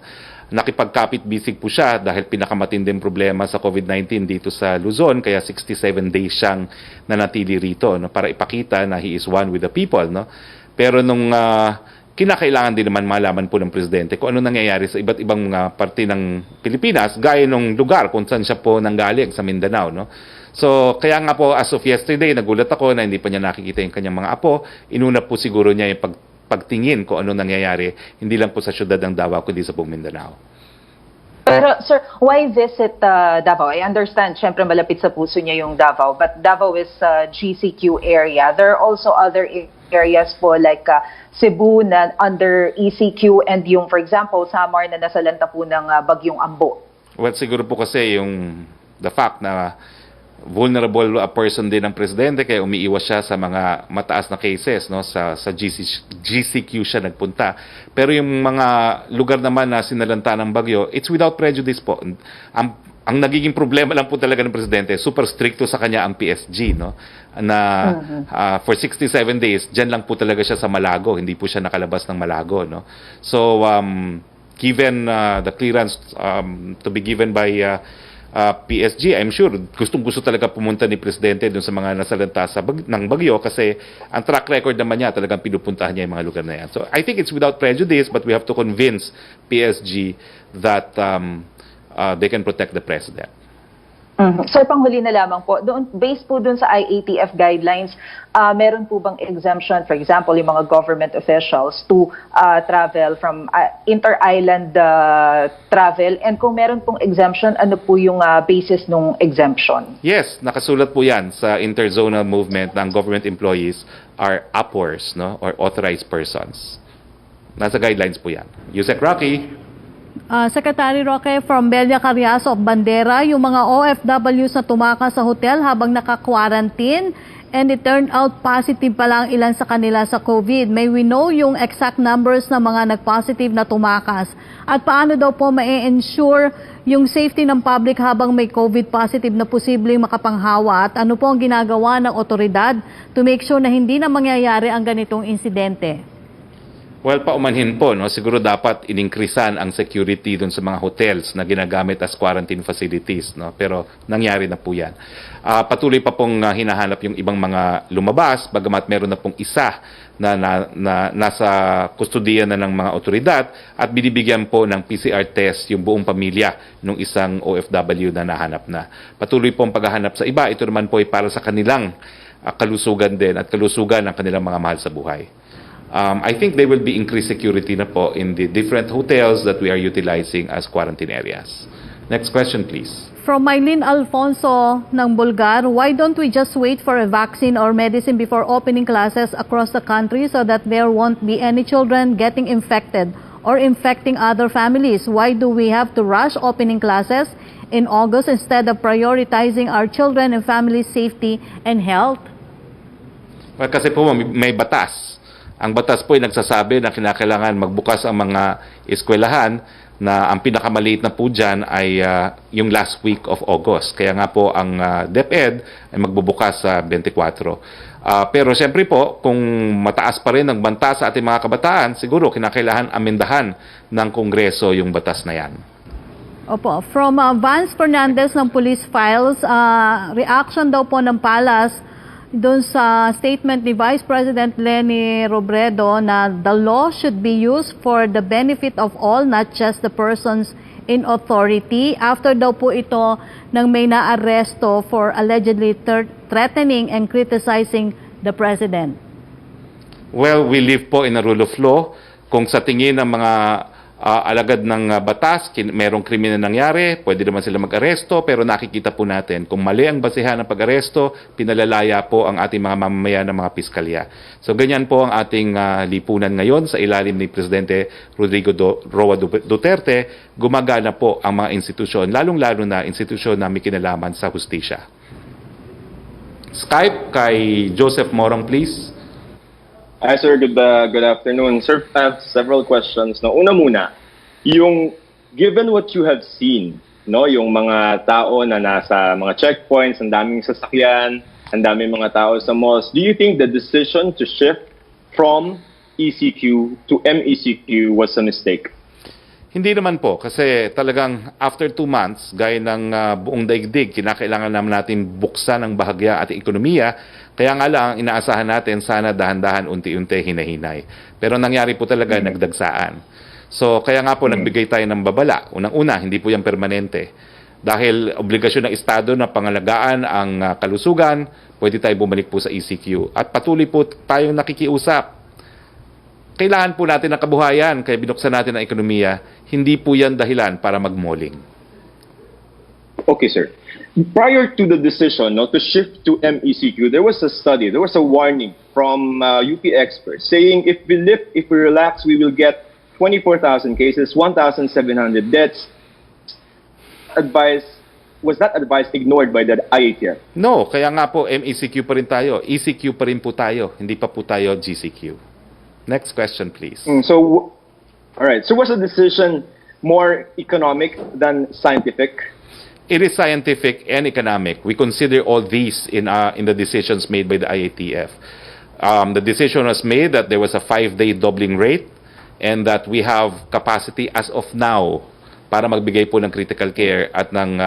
Nakipagkapit-bisig po siya dahil pinakamatinding problema sa COVID-19 dito sa Luzon, kaya 67 days siyang nanatili rito, no? Para ipakita na he is one with the people, no? Pero nung kinakailangan din naman malaman po ng presidente kung ano nangyayari sa iba't ibang parte ng Pilipinas, gaya nung lugar kung saan siya po nanggaling sa Mindanao, no? So, kaya nga po, as of yesterday, nagulat ako na hindi pa niya nakikita yung kanyang mga apo. Inuna po siguro niya yung pagtingin kung ano nangyayari, hindi lang po sa syudad ng Davao, kundi sa buong Mindanao. Pero, sir, why visit Davao? I understand, syempre malapit sa puso niya yung Davao, but Davao is GCQ area. There are also other areas po like Cebu na under ECQ and yung, for example, Samar na nasalanta po ng Bagyong Ambo. Well, siguro po kasi yung the fact na vulnerable person din ng presidente kaya umiiwas siya sa mga mataas na cases, no, sa GCQ siya nagpunta. Pero yung mga lugar naman na sinalanta ng bagyo, it's without prejudice po. Ang nagiging problema lang po talaga ng presidente, super stricto sa kanya ang PSG, no, na for 67 days diyan lang po talaga siya sa Malago, hindi po siya nakalabas ng Malago, no. So given the clearance to be given by PSG, I'm sure gustong-gusto talaga pumunta ni Presidente doon sa mga nasalanta ng bagyo kasi ang track record naman niya talagang pinupuntahan niya yung mga lugar na yan. So I think it's without prejudice but we have to convince PSG that they can protect the President. Sir, panghuli na lamang po, based po doon sa IATF guidelines, meron po bang exemption, for example, yung mga government officials to travel from inter-island travel? And kung meron pong exemption, ano po yung basis ng exemption? Yes, nakasulat po yan sa interzonal movement ng government employees are upwards, no, or authorized persons. Nasa guidelines po yan. Yusek Roque. Secretary Roque, from Belia Carriazo of Bandera, yung mga OFWs na tumakas sa hotel habang naka-quarantine and it turned out positive pa lang ilan sa kanila sa COVID. May we know yung exact numbers ng mga nag-positive na tumakas? At paano daw po ma-ensure yung safety ng public habang may COVID positive na posibleng makapanghawa? At ano po ang ginagawa ng otoridad to make sure na hindi na mangyayari ang ganitong insidente? Well, paumanhin po, no? Siguro dapat in-increasean ang security dun sa mga hotels na ginagamit as quarantine facilities, no? Pero nangyari na po yan. Patuloy pa pong hinahanap yung ibang mga lumabas, bagamat meron na pong isa na nasa kustudiya na ng mga otoridad at binibigyan po ng PCR test yung buong pamilya ng isang OFW na nahanap na. Patuloy pong paghahanap sa iba, ito naman po ay para sa kanilang kalusugan din at kalusugan ng kanilang mga mahal sa buhay. I think there will be increased security na po in the different hotels that we are utilizing as quarantine areas. Next question, please. From Mylene Alfonso ng Bulgar, why don't we just wait for a vaccine or medicine before opening classes across the country so that there won't be any children getting infected or infecting other families? Why do we have to rush opening classes in August instead of prioritizing our children and family safety and health? Well, kasi po may batas. Ang batas po ay nagsasabi na kinakailangan magbukas ang mga eskwelahan na ang pinakamaliit na po dyan ay yung last week of August. Kaya nga po ang DepEd ay magbubukas sa 24. Pero siyempre po, kung mataas pa rin ang banta sa ating mga kabataan, siguro kinakailangan amendahan ng Kongreso yung batas na yan. Opo. From Vance Fernandez ng Police Files, reaction daw po ng Palas doon sa statement ni Vice President Leni Robredo na the law should be used for the benefit of all, not just the persons in authority. After daw po ito nang may naaresto for allegedly threatening and criticizing the President. Well, we live po in a rule of law. Kung sa tingin ng mga alagad ng batas, merong krimen na nangyari, pwede naman sila mag-aresto, pero nakikita po natin, kung mali ang basihan ng pag-aresto, pinalalaya po ang ating mga mamamayan ng mga piskalya. So ganyan po ang ating lipunan ngayon sa ilalim ni Presidente Rodrigo Roa Duterte. Gumagana po ang mga institusyon, lalong-lalo na institusyon na may kinalaman sa hustisya. Skype kay Joseph Morong, please. Hi sir, good afternoon. Sir, I have several questions. No, una muna, given what you have seen, no, yung mga tao na nasa mga checkpoints, ang daming sasakyan, ang daming mga tao sa malls, do you think the decision to shift from ECQ to MECQ was a mistake? Hindi naman po, kasi talagang after 2 months, gaya ng buong daigdig, kinakailangan naman natin buksan ang bahagya at ekonomiya. Kaya nga lang, inaasahan natin sana dahan-dahan, unti-unti, hinahinay. Pero nangyari po talaga, nagdagsaan. So, kaya nga po, nagbigay tayo ng babala. Unang-una, hindi po yan permanente. Dahil obligasyon ng Estado na pangalagaan ang kalusugan, pwede tayo bumalik po sa ECQ. At patuloy po tayong nakikiusap. Kailangan po natin ng kabuhayan, kaya binuksan natin ang ekonomiya. Hindi po yan dahilan para magmoling. Okay, sir. Prior to the decision to shift to MECQ, there was a study, there was a warning from UP experts saying if we relax, we will get 24,000 cases, 1,700 deaths. Was that advice ignored by the IATF? No, kaya nga po MECQ pa rin tayo. ECQ pa rin po tayo, hindi pa po tayo GCQ. Next question, please. All right. So was the decision more economic than scientific? It is scientific and economic. We consider all these in the decisions made by the IATF. The decision was made that there was a 5-day doubling rate and that we have capacity as of now para magbigay po ng critical care at ng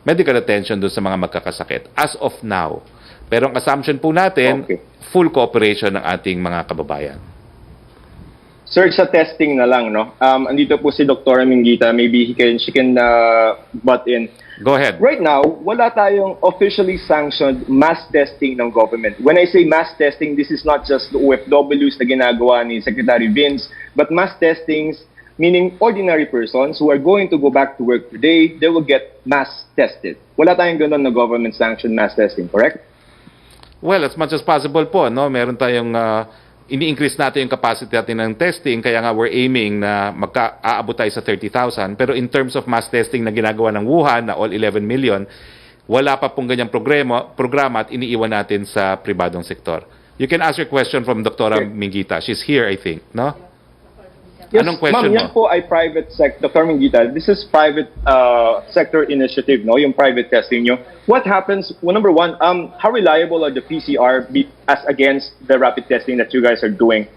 medical attention doon sa mga magkakasakit. As of now. Pero ang assumption po natin, full cooperation ng ating mga kababayan. Sir, sa testing na lang, no? Andito po si Dr. Mingita. Maybe she can butt in. Go ahead. Right now, wala tayong officially sanctioned mass testing ng government. When I say mass testing, this is not just the OFWs na ginagawa ni Secretary Vince, but mass testings, meaning ordinary persons who are going to go back to work today, they will get mass tested. Wala tayong ganun na government-sanctioned mass testing, correct? Well, as much as possible po, no? Meron tayong ini-increase natin yung capacity natin ng testing, kaya nga we're aiming na aabot tayo sa 30,000. Pero in terms of mass testing na ginagawa ng Wuhan, na all 11 million, wala pa pong ganyang programa at iniiwan natin sa pribadong sektor. You can ask your question from Dr. Mingita. She's here, I think, no? Yes, anong question ma'am, yan po ay private sector. Dr. Mingita, this is private sector initiative, no? Yung private testing nyo. What happens, well, number one, how reliable are the PCR as against the rapid testing that you guys are doing?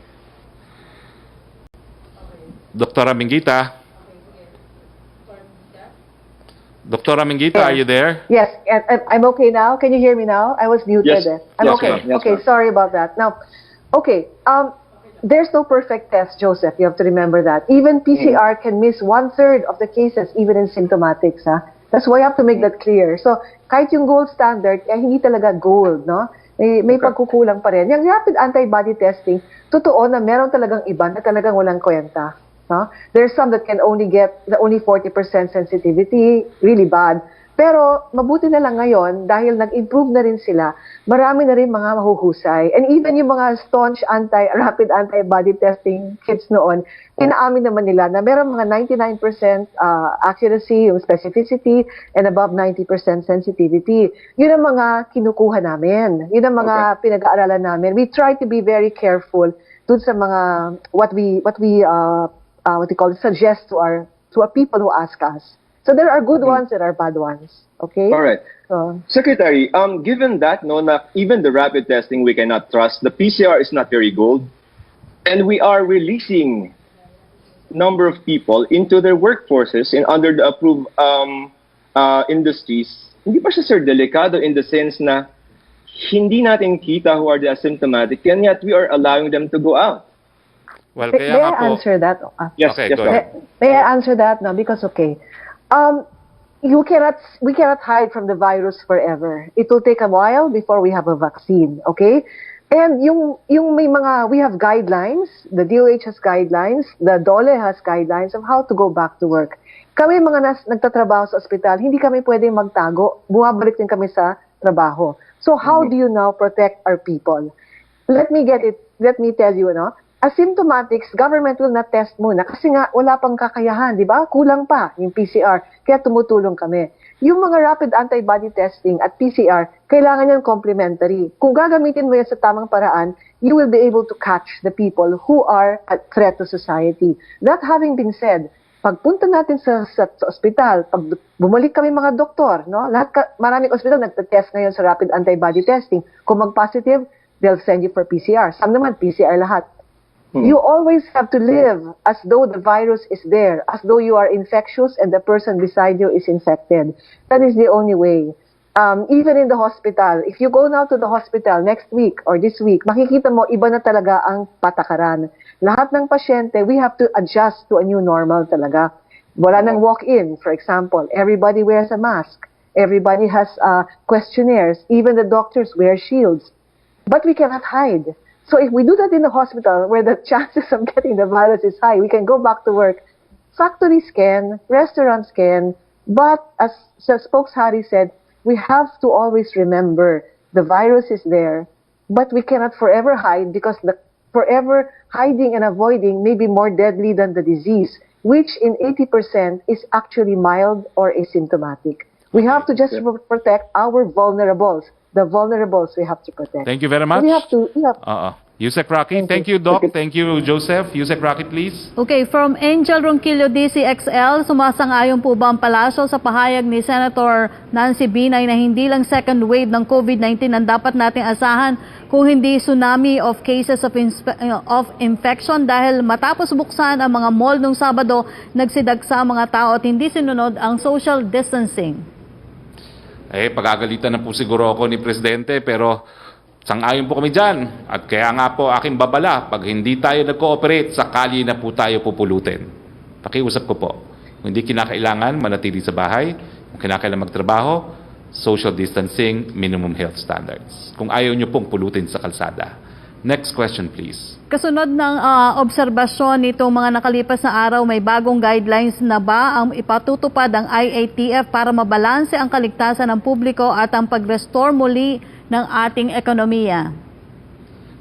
Dr. Mingita? Dr. Mingita, are you there? Yes, and I'm okay now. Can you hear me now? I was muted. Yes. I'm Yes, okay. ma'am. Yes, Okay, ma'am. sorry about that. Now, okay, there's no perfect test, Joseph. You have to remember that. Even PCR can miss 1/3 of the cases, even in symptomatics. That's why you have to make that clear. So, kahit yung gold standard, hindi talaga gold, no? May pagkukulang pa rin. Yung rapid antibody testing, totoo na meron talagang iba na talagang walang kwenta. No? There's some that can only get the only 40% sensitivity, really bad. Pero mabuti na lang ngayon, dahil nag-improve na rin sila, marami na rin mga mahuhusay. And even yung mga staunch rapid antibody testing kits noon, inaamin naman nila na meron mga 99% accuracy, yung specificity, and above 90% sensitivity. Yun ang mga kinukuha namin. Yun ang mga pinag-aaralan namin. We try to be very careful dun sa mga what we suggest to our people who ask us. So there are good ones, there are bad ones. Okay? All right. So, Secretary, given that, no, na even the rapid testing we cannot trust, the PCR is not very good, and we are releasing number of people into their workforces in under the approved industries, hindi ba siya, sir, delikado in the sense na hindi natin kita who are the asymptomatic, and yet we are allowing them to go out? Well, may kaya I nga po, answer that? Yes, Okay, yes, go go ahead. ahead. May I answer that? No, because we cannot hide from the virus forever. It will take a while before we have a vaccine, okay? And we have guidelines, the DOH has guidelines, the DOLE has guidelines of how to go back to work. Kami mga nagtatrabaho sa ospital, hindi kami pwedeng magtago, bumabalik din kami sa trabaho. So how do you now protect our people? Let me tell you, no? Asymptomatics, government will not test muna kasi nga wala pang kakayahan, di ba? Kulang pa yung PCR, kaya tumutulong kami. Yung mga rapid antibody testing at PCR, kailangan yan complementary. Kung gagamitin mo yan sa tamang paraan, you will be able to catch the people who are a threat to society. That having been said, pagpunta natin sa ospital, pag bumalik kami mga doktor, no? Maraming ospital nagte-test ngayon sa rapid antibody testing. Kung mag-positive, they'll send you for PCR. Some naman, PCR lahat. You always have to live as though the virus is there, as though you are infectious and the person beside you is infected. That is the only way. Even in the hospital, if you go now to the hospital next week or this week, makikita mo iba na talaga ang patakaran. Lahat ng pasyente, we have to adjust to a new normal talaga. Wala nang walk-in, for example. Everybody wears a mask. Everybody has questionnaires. Even the doctors wear shields. But we cannot hide. So if we do that in the hospital where the chances of getting the virus is high, we can go back to work. Factories can, restaurants can, but as Spokes Harry said, we have to always remember the virus is there, but we cannot forever hide because the forever hiding and avoiding may be more deadly than the disease, which in 80% is actually mild or asymptomatic. We have to just protect our vulnerables. The vulnerables we have to protect. Thank you very much. We have to. Yusek Roque, thank you, Doc. Thank you, Joseph. Yusek Roque, please. Okay, from Angel Ronquillo, DCXL, sumasang-ayon po ba ang palasyo sa pahayag ni Senator Nancy Binay na hindi lang second wave ng COVID-19 ang dapat nating asahan kung hindi tsunami of cases of infection dahil matapos buksan ang mga mall nung Sabado, nagsidagsa ang mga tao at hindi sinunod ang social distancing? Pagagalitan na po siguro ako ni Presidente, pero sang-ayon po kami dyan. At kaya nga po aking babala, pag hindi tayo nag-cooperate, sakali na po tayo pupulutin. Pakiusap ko po. Kung hindi kinakailangan, manatili sa bahay. Kung kinakailangan magtrabaho, social distancing, minimum health standards. Kung ayaw nyo pong pulutin sa kalsada. Next question, please. Kasunod ng obserbasyon nitong mga nakalipas na araw, may bagong guidelines na ba ang ipatutupad ang IATF para mabalanse ang kaligtasan ng publiko at ang pag-restore muli ng ating ekonomiya?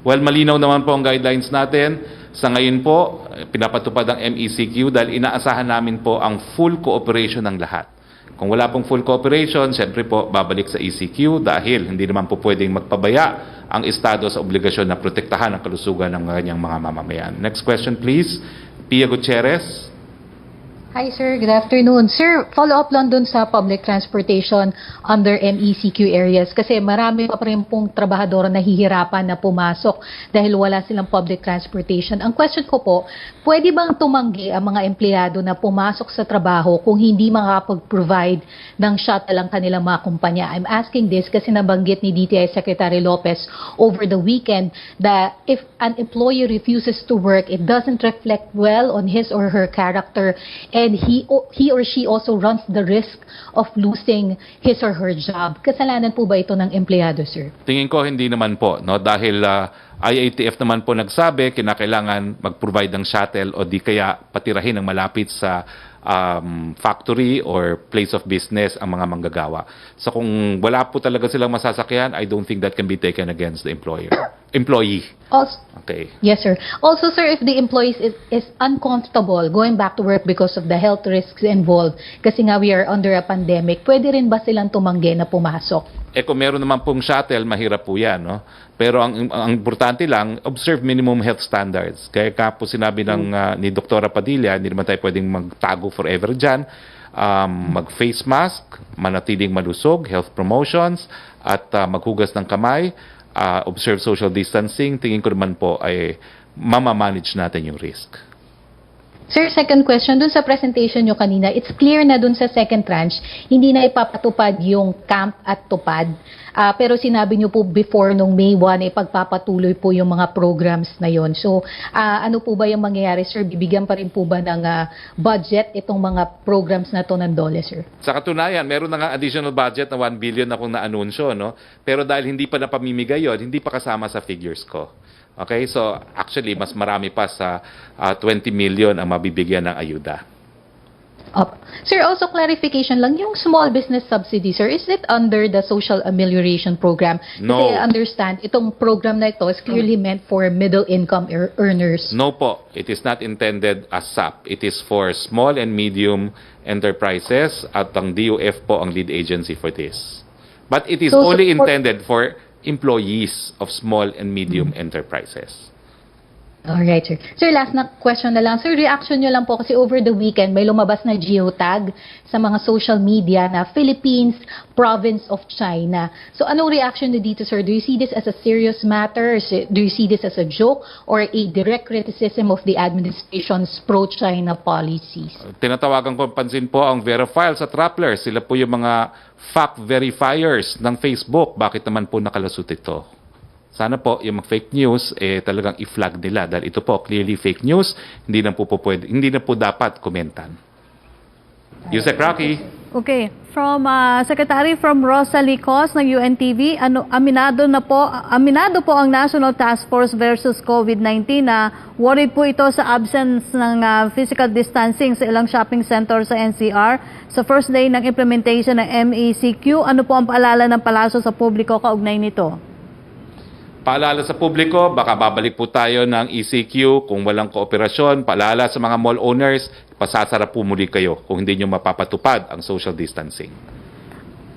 Well, malinaw naman po ang guidelines natin. Sa ngayon po, pinapatupad ang MECQ dahil inaasahan namin po ang full cooperation ng lahat. Kung wala pong full cooperation, siyempre po babalik sa ECQ dahil hindi naman po pwedeng magpabaya ang Estado sa obligasyon na protektahan ang kalusugan ng kanyang mga mamamayan. Next question please, Pia Gutierrez. Hi sir, good afternoon. Sir, follow-up lang dun sa public transportation under MECQ areas kasi marami pa rin pong trabahador na hihirapan na pumasok dahil wala silang public transportation. Ang question ko po, pwede bang tumanggi ang mga empleyado na pumasok sa trabaho kung hindi makapag-provide ng shuttle ang kanilang mga kumpanya? I'm asking this kasi nabanggit ni DTI Secretary Lopez over the weekend that if an employee refuses to work, it doesn't reflect well on his or her character and then he or she also runs the risk of losing his or her job. Kasalanan po ba ito ng empleyado, sir? Tingin ko hindi naman po, no? Dahil IATF naman po nagsabi, kinakailangan mag-provide ng shuttle o di kaya patirahin ng malapit sa factory or place of business ang mga manggagawa. So kung wala po talaga silang masasakyan, I don't think that can be taken against the employee. Also, Okay. yes, sir. Also, sir, if the employees is uncomfortable going back to work because of the health risks involved, kasi nga we are under a pandemic, pwede rin ba silang tumanggi na pumasok? Kung meron naman pong shuttle, mahirap po yan, no? Pero ang importante lang, observe minimum health standards. Kaya po sinabi ni Dr. Padilla, hindi naman tayo pwedeng magtago forever dyan. Mag-face mask, manatiling malusog, health promotions, at maghugas ng kamay, observe social distancing. Tingin ko naman po ay mamamanage natin yung risk. Sir, second question, dun sa presentation nyo kanina, it's clear na dun sa second tranche, hindi na ipapatupad yung camp at tupad. Pero sinabi nyo po before nung May 1, ipagpapatuloy po yung mga programs na yon. So, ano po ba yung mangyayari, sir? Bibigyan pa rin po ba ng budget itong mga programs na to ng DOLE, sir? Sa katunayan, meron na nga additional budget na 1 billion na kung na-anunsyo, no? Pero dahil hindi pa napamimigay yun, hindi pa kasama sa figures ko. Okay, so actually mas marami pa sa 20 million ang mabibigyan ng ayuda. Sir, also clarification lang, yung small business subsidy, sir, is it under the social amelioration program? No. Kasi I understand, itong program na ito is clearly meant for middle income earners. No po, it is not intended as SAP. It is for small and medium enterprises at ang DOF po ang lead agency for this. But it is So, only support- intended for employees of small and medium enterprises. Alright, sir. Sir, last na question na lang. Sir, reaction nyo lang po kasi over the weekend may lumabas na geotag sa mga social media na Philippines, province of China. So, anong reaction nyo dito, sir? Do you see this as a serious matter? Do you see this as a joke or a direct criticism of the administration's pro-China policies? Tinatawagan ko pansin po ang verifiers at rappelers. Sila po yung mga fact verifiers ng Facebook. Bakit naman po nakalusot ito? Sana po yung fake news talagang i-flag nila dahil ito po clearly fake news, hindi na po dapat komentan. Yusek Roque. Okay, from Secretary from Rosalie Cos ng UNTV, aminado po ang National Task Force versus COVID-19 na worried po ito sa absence ng physical distancing sa ilang shopping center sa NCR sa first day ng implementation ng MECQ. Ano po ang paalala ng palasyo sa publiko kaugnay nito? Paalala sa publiko, baka babalik po tayo ng ECQ kung walang kooperasyon. Paalala sa mga mall owners, pasasara po muli kayo kung hindi nyo mapapatupad ang social distancing.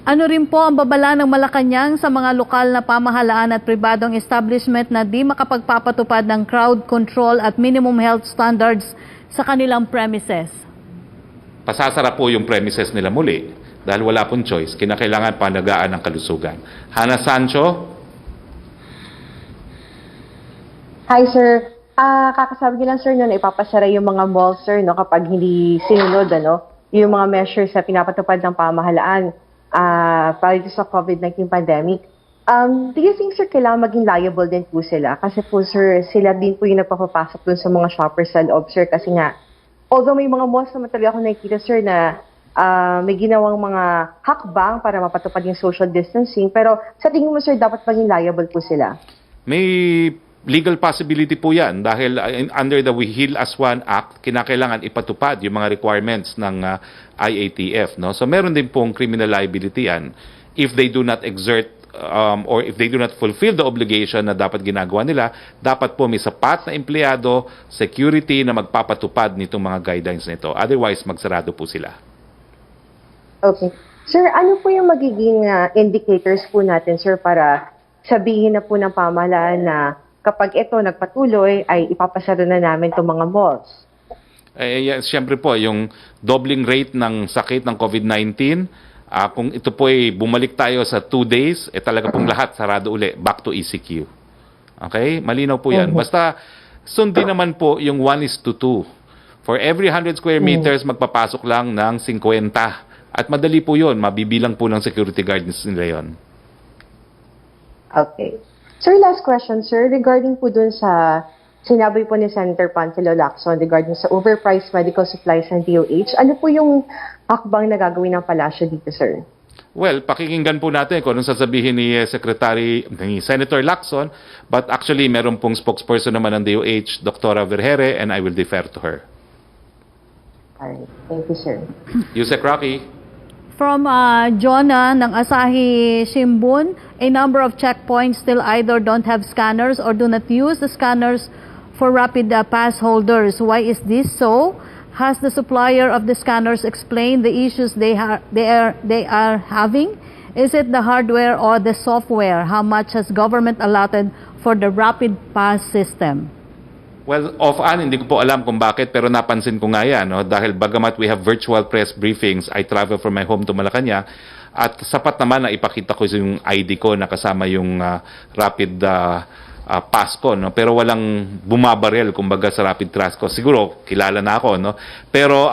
Ano rin po ang babala ng Malacanang sa mga lokal na pamahalaan at pribadong establishment na di makapagpapatupad ng crowd control at minimum health standards sa kanilang premises? Pasasara po yung premises nila muli dahil wala pong choice. Kinakailangan panagaan ng kalusugan. Hana Sancho. Hi, sir. Kakasabi niyo lang, sir, na ipapasara yung mga malls, sir, no, kapag hindi sinunod, yung mga measures na pinapatupad ng pamahalaan para dito sa COVID-19 pandemic. Do you think, sir, kailangan maging liable din po sila? Kasi po, sir, sila din po yung nagpapapasok dun sa mga shoppers sa loob, sir. Kasi nga, although may mga malls naman talaga ako nakikita, sir, na may ginawang mga hakbang para mapatupad yung social distancing. Pero sa tingin mo, sir, dapat maging liable po sila? May legal possibility po yan dahil under the We Heal as One Act, kinakailangan ipatupad yung mga requirements ng IATF. No? So meron din pong criminal liability yan if they do not exert or if they do not fulfill the obligation na dapat ginagawa nila. Dapat po may sapat na empleyado, security na magpapatupad nitong mga guidelines nito. Otherwise, magsarado po sila. Okay. Sir, ano po yung magiging indicators po natin, sir, para sabihin na po ng pamahalaan na kapag ito nagpatuloy, ay ipapasara na namin itong mga malls? Siyempre po, yung doubling rate ng sakit ng COVID-19, kung ito po ay bumalik tayo sa 2 days, talaga pong lahat sarado uli, back to ECQ. Okay? Malinaw po yan. Basta sundin naman po yung 1:2. For every 100 square meters, magpapasok lang ng 50. At madali po yun, mabibilang po ng security guards nila yun. Okay. Sir, last question, sir. Regarding po dun sa sinabi po ni Senator Pancelo Lacson regarding sa overpriced medical supplies ng DOH. Ano po yung hakbang na gagawin ng palasyo dito, sir? Well, pakikinggan po natin kung anong sasabihin ni ni Senator Lacson, but actually meron pong spokesperson naman ng DOH, Dr. Vergere, and I will defer to her. Alright, thank you, sir. Yusek Roque. From Jonah ng Asahi Shimbun, a number of checkpoints still either don't have scanners or do not use the scanners for rapid pass holders. Why is this so? Has the supplier of the scanners explained the issues they are having? Is it the hardware or the software? How much has government allotted for the rapid pass system? Well, offhand, hindi ko po alam kung bakit, pero napansin ko nga yan, no? Dahil bagamat we have virtual press briefings, I travel from my home to Malacanang, at sapat naman na ipakita ko yung ID ko na kasama yung rapid pass ko, no? Pero walang bumabaril, kumbaga, sa rapid trust ko. Siguro, kilala na ako, no? Pero,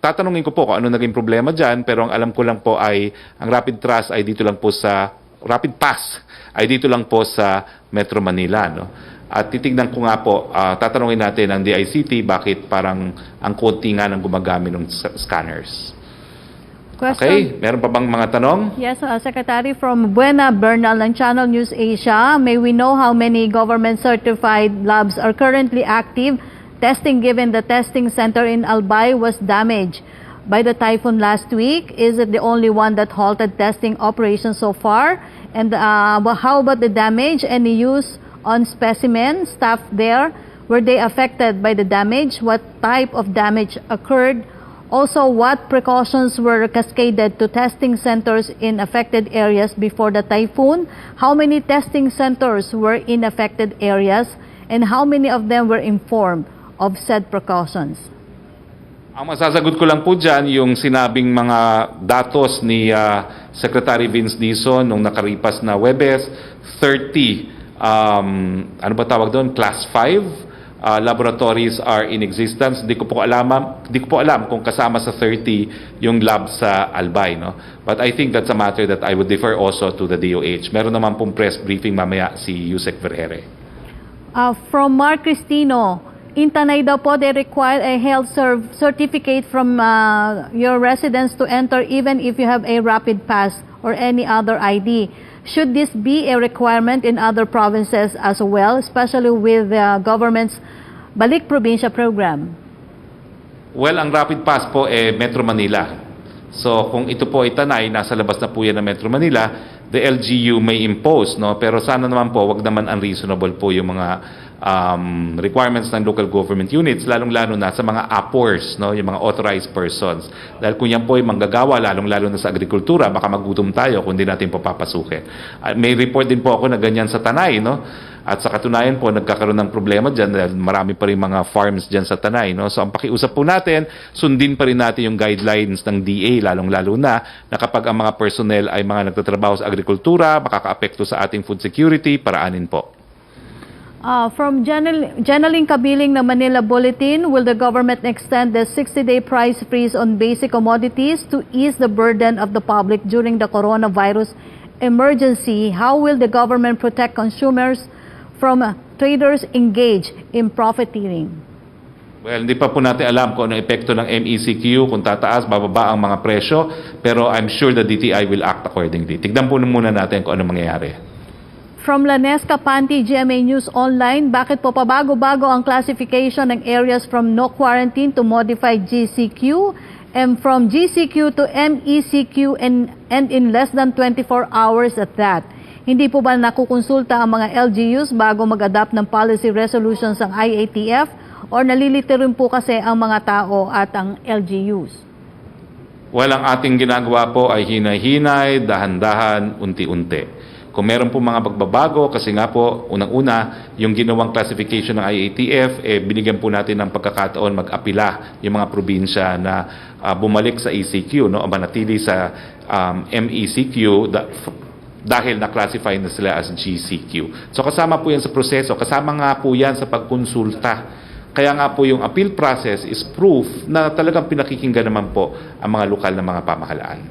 tatanungin ko po kung ano naging problema dyan, pero ang alam ko lang po ay, ang rapid trust ay dito lang po sa, rapid pass ay dito lang po sa Metro Manila, no? At titignan ko nga po, tatanungin natin ang DICT bakit parang ang konti nga ng gumagamit ng scanners. Question. Okay, meron pa bang mga tanong? Yes, Secretary, from Buena Bernal ng Channel News Asia, may we know how many government-certified labs are currently active testing given the testing center in Albay was damaged by the typhoon last week? Is it the only one that halted testing operations so far? And how about the damage? Any use on specimens, staff there? Were they affected by the damage? What type of damage occurred? Also, what precautions were cascaded to testing centers in affected areas before the typhoon? How many testing centers were in affected areas? And how many of them were informed of said precautions? Ang masasagot ko lang po dyan, yung sinabing mga datos ni Secretary Vince Dizon nung nakaripas na Webes, 30 ano ba tawag doon? Class 5 laboratories are in existence. Di ko po alam kung kasama sa 30 yung lab sa Albay, no? But I think that's a matter that I would defer also to the DOH. Meron naman pong press briefing mamaya si Yusek Vergere. From Mark Cristino, in Tanay daw po, they require a health certificate from your residence to enter even if you have a rapid pass or any other ID. Should this be a requirement in other provinces as well, especially with the government's Balik Probinsya program? Well, ang rapid pass po Metro Manila. So kung ito po ay Tanay, nasa labas na po yan ng Metro Manila, the LGU may impose, no? Pero sana naman po, wag naman unreasonable po yung mga requirements ng local government units, lalong-lalo na sa mga APORs, no? Yung mga authorized persons. Dahil kung yan po ay manggagawa, lalong-lalo na sa agrikultura, baka magutom tayo kung hindi natin papapasukin. May report din po ako na ganyan sa Tanay, no? At sa katunayan po, nagkakaroon ng problema dyan dahil marami pa rin mga farms dyan sa Tanay, no? So ang pakiusap po natin, sundin pa rin natin yung guidelines ng DA, lalong-lalo na kapag ang mga personnel ay mga nagtatrabaho sa agrikultura, makaka-apekto sa ating food security, paraanin po. From Jeneline Kabiling ng Manila Bulletin, will the government extend the 60-day price freeze on basic commodities to ease the burden of the public during the coronavirus emergency? How will the government protect consumers from traders engaged in profiteering? Well, hindi pa po natin alam kung ano epekto ng MECQ, kung tataas, bababa ang mga presyo, pero I'm sure the DTI will act accordingly. Tignan po muna natin kung ano mangyayari. From Lanesca Panty, GMA News Online, bakit po pabago-bago ang classification ng areas from no quarantine to modified GCQ and from GCQ to MECQ and in less than 24 hours at that? Hindi po ba nakukonsulta ang mga LGUs bago mag-adapt ng policy resolutions ang IATF or nalilito rin po kasi ang mga tao at ang LGUs? Well, ang ating ginagawa po ay hinay-hinay, dahan-dahan, unti-unti. Kung meron po mga pagbabago, kasi nga po, unang-una, yung ginawang classification ng IATF, binigyan po natin ng pagkakataon mag-apila yung mga probinsya na bumalik sa ECQ, no? Manatili sa MECQ dahil na-classify na sila as GCQ. So kasama po yan sa proseso, kasama nga po yan sa pagkonsulta. Kaya nga po yung appeal process is proof na talagang pinakikinggan naman po ang mga lokal na mga pamahalaan.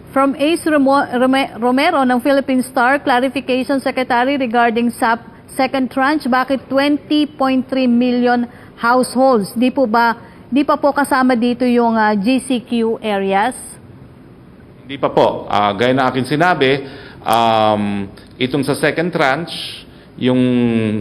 From Ace Romero ng Philippine Star, clarification, Secretary, regarding second tranche? Bakit 20.3 million households? Di pa po kasama dito yung GCQ areas? Hindi pa po. Gaya na akin sinabi, itong sa second tranche, yung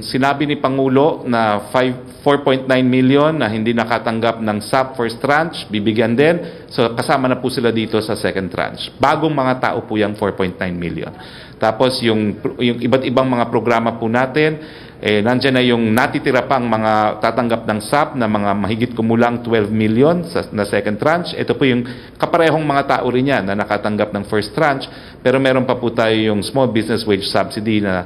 sinabi ni Pangulo na 4.9 million na hindi nakatanggap ng SAP first tranche, bibigyan din. So kasama na po sila dito sa second tranche. Bagong mga tao po yung 4.9 million. Tapos yung iba't ibang mga programa po natin, nandyan na yung natitira pang mga tatanggap ng SAP na mga mahigit kumulang 12 million na second tranche. Ito po yung kaparehong mga tao rin yan na nakatanggap ng first tranche. Pero meron pa po tayo yung small business wage subsidy na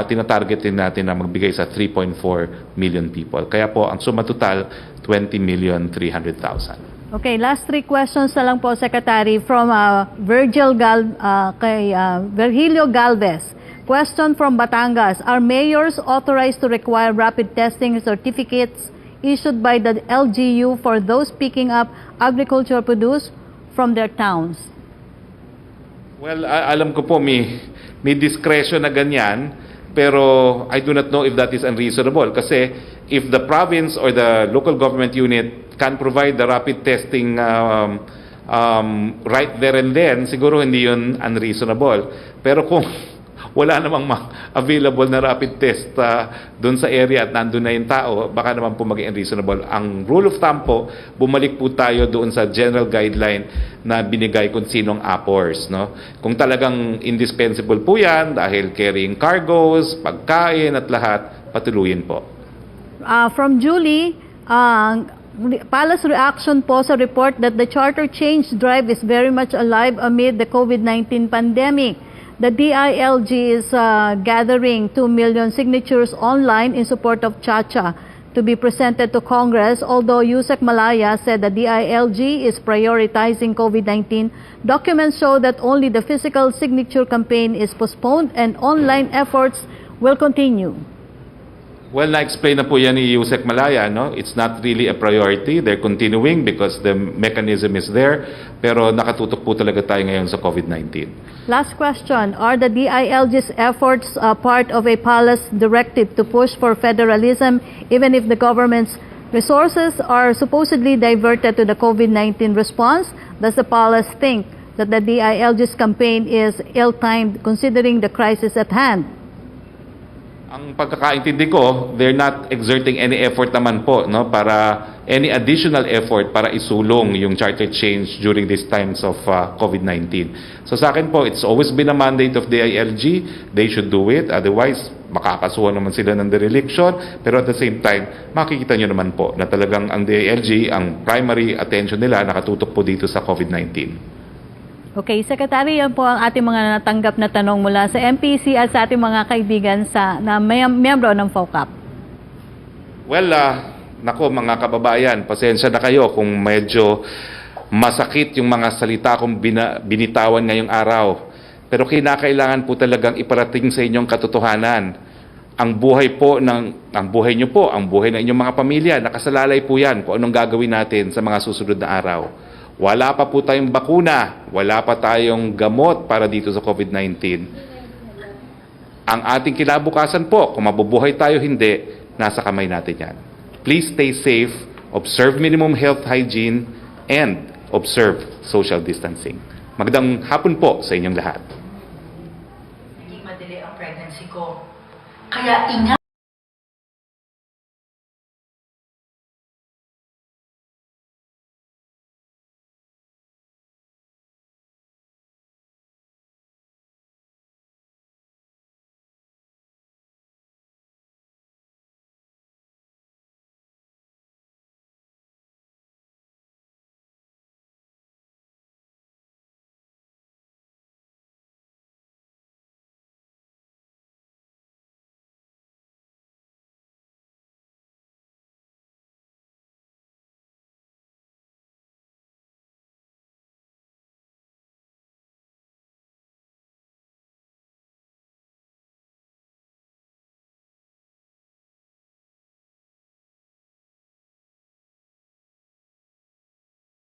tinatarget din natin na magbigay sa 3.4 million people. Kaya po ang suma total 20,300,000. Okay, last 3 questions na lang po, Secretary, from Virgilio Galvez. Question from Batangas. Are mayors authorized to require rapid testing certificates issued by the LGU for those picking up agricultural produce from their towns? Well, alam ko po may discretion na ganyan, pero I do not know if that is unreasonable. Kasi if the province or the local government unit can provide the rapid testing right there and then, siguro hindi yun unreasonable. Pero kung wala namang available na rapid test doon sa area at nandun na yung tao, baka naman po maging unreasonable. Ang rule of thumb po, bumalik po tayo doon sa general guideline na binigay kung sinong appors. No? Kung talagang indispensable po yan, dahil carrying cargoes, pagkain at lahat, patuluyin po. From Julie, Palace reaction po sa report that the charter change drive is very much alive amid the COVID-19 pandemic. The DILG is gathering 2 million signatures online in support of Chacha to be presented to Congress, although Yusek Malaya said the DILG is prioritizing COVID-19. Documents show that only the physical signature campaign is postponed and online efforts will continue. Well, na-explain na po yan ni Yusek Malaya, no? It's not really a priority. They're continuing because the mechanism is there. Pero nakatutok po talaga tayo ngayon sa COVID-19. Last question. Are the DILG's efforts part of a palace directive to push for federalism even if the government's resources are supposedly diverted to the COVID-19 response? Does the palace think that the DILG's campaign is ill-timed considering the crisis at hand? Ang pagkakaintindi ko, they're not exerting any effort naman po, no, para any additional effort para isulong yung charter change during these times of COVID-19. So sa akin po, it's always been a mandate of the DILG. They should do it. Otherwise, makakasuhan naman sila ng dereliction. Pero at the same time, makikita nyo naman po na talagang ang DILG, ang primary attention nila nakatutok po dito sa COVID-19. Okay, Secretary, yan po ang ating mga natanggap na tanong mula sa MPC at sa ating mga kaibigan na miyembro ng FOCAP. Well, nako mga kababayan, pasensya na kayo kung medyo masakit yung mga salita kong binitawan ngayong araw. Pero kinakailangan po talagang iparating sa inyong katotohanan. Ang buhay niyo po, ang buhay ng inyong mga pamilya, nakasalalay po yan kung anong gagawin natin sa mga susunod na araw. Wala pa po tayong bakuna, wala pa tayong gamot para dito sa COVID-19. Ang ating kinabukasan po, kung mabubuhay tayo hindi, nasa kamay natin yan. Please stay safe, observe minimum health hygiene, and observe social distancing. Magandang hapon po sa inyong lahat. Hindi madali ang pregnancy ko. Kaya ingat.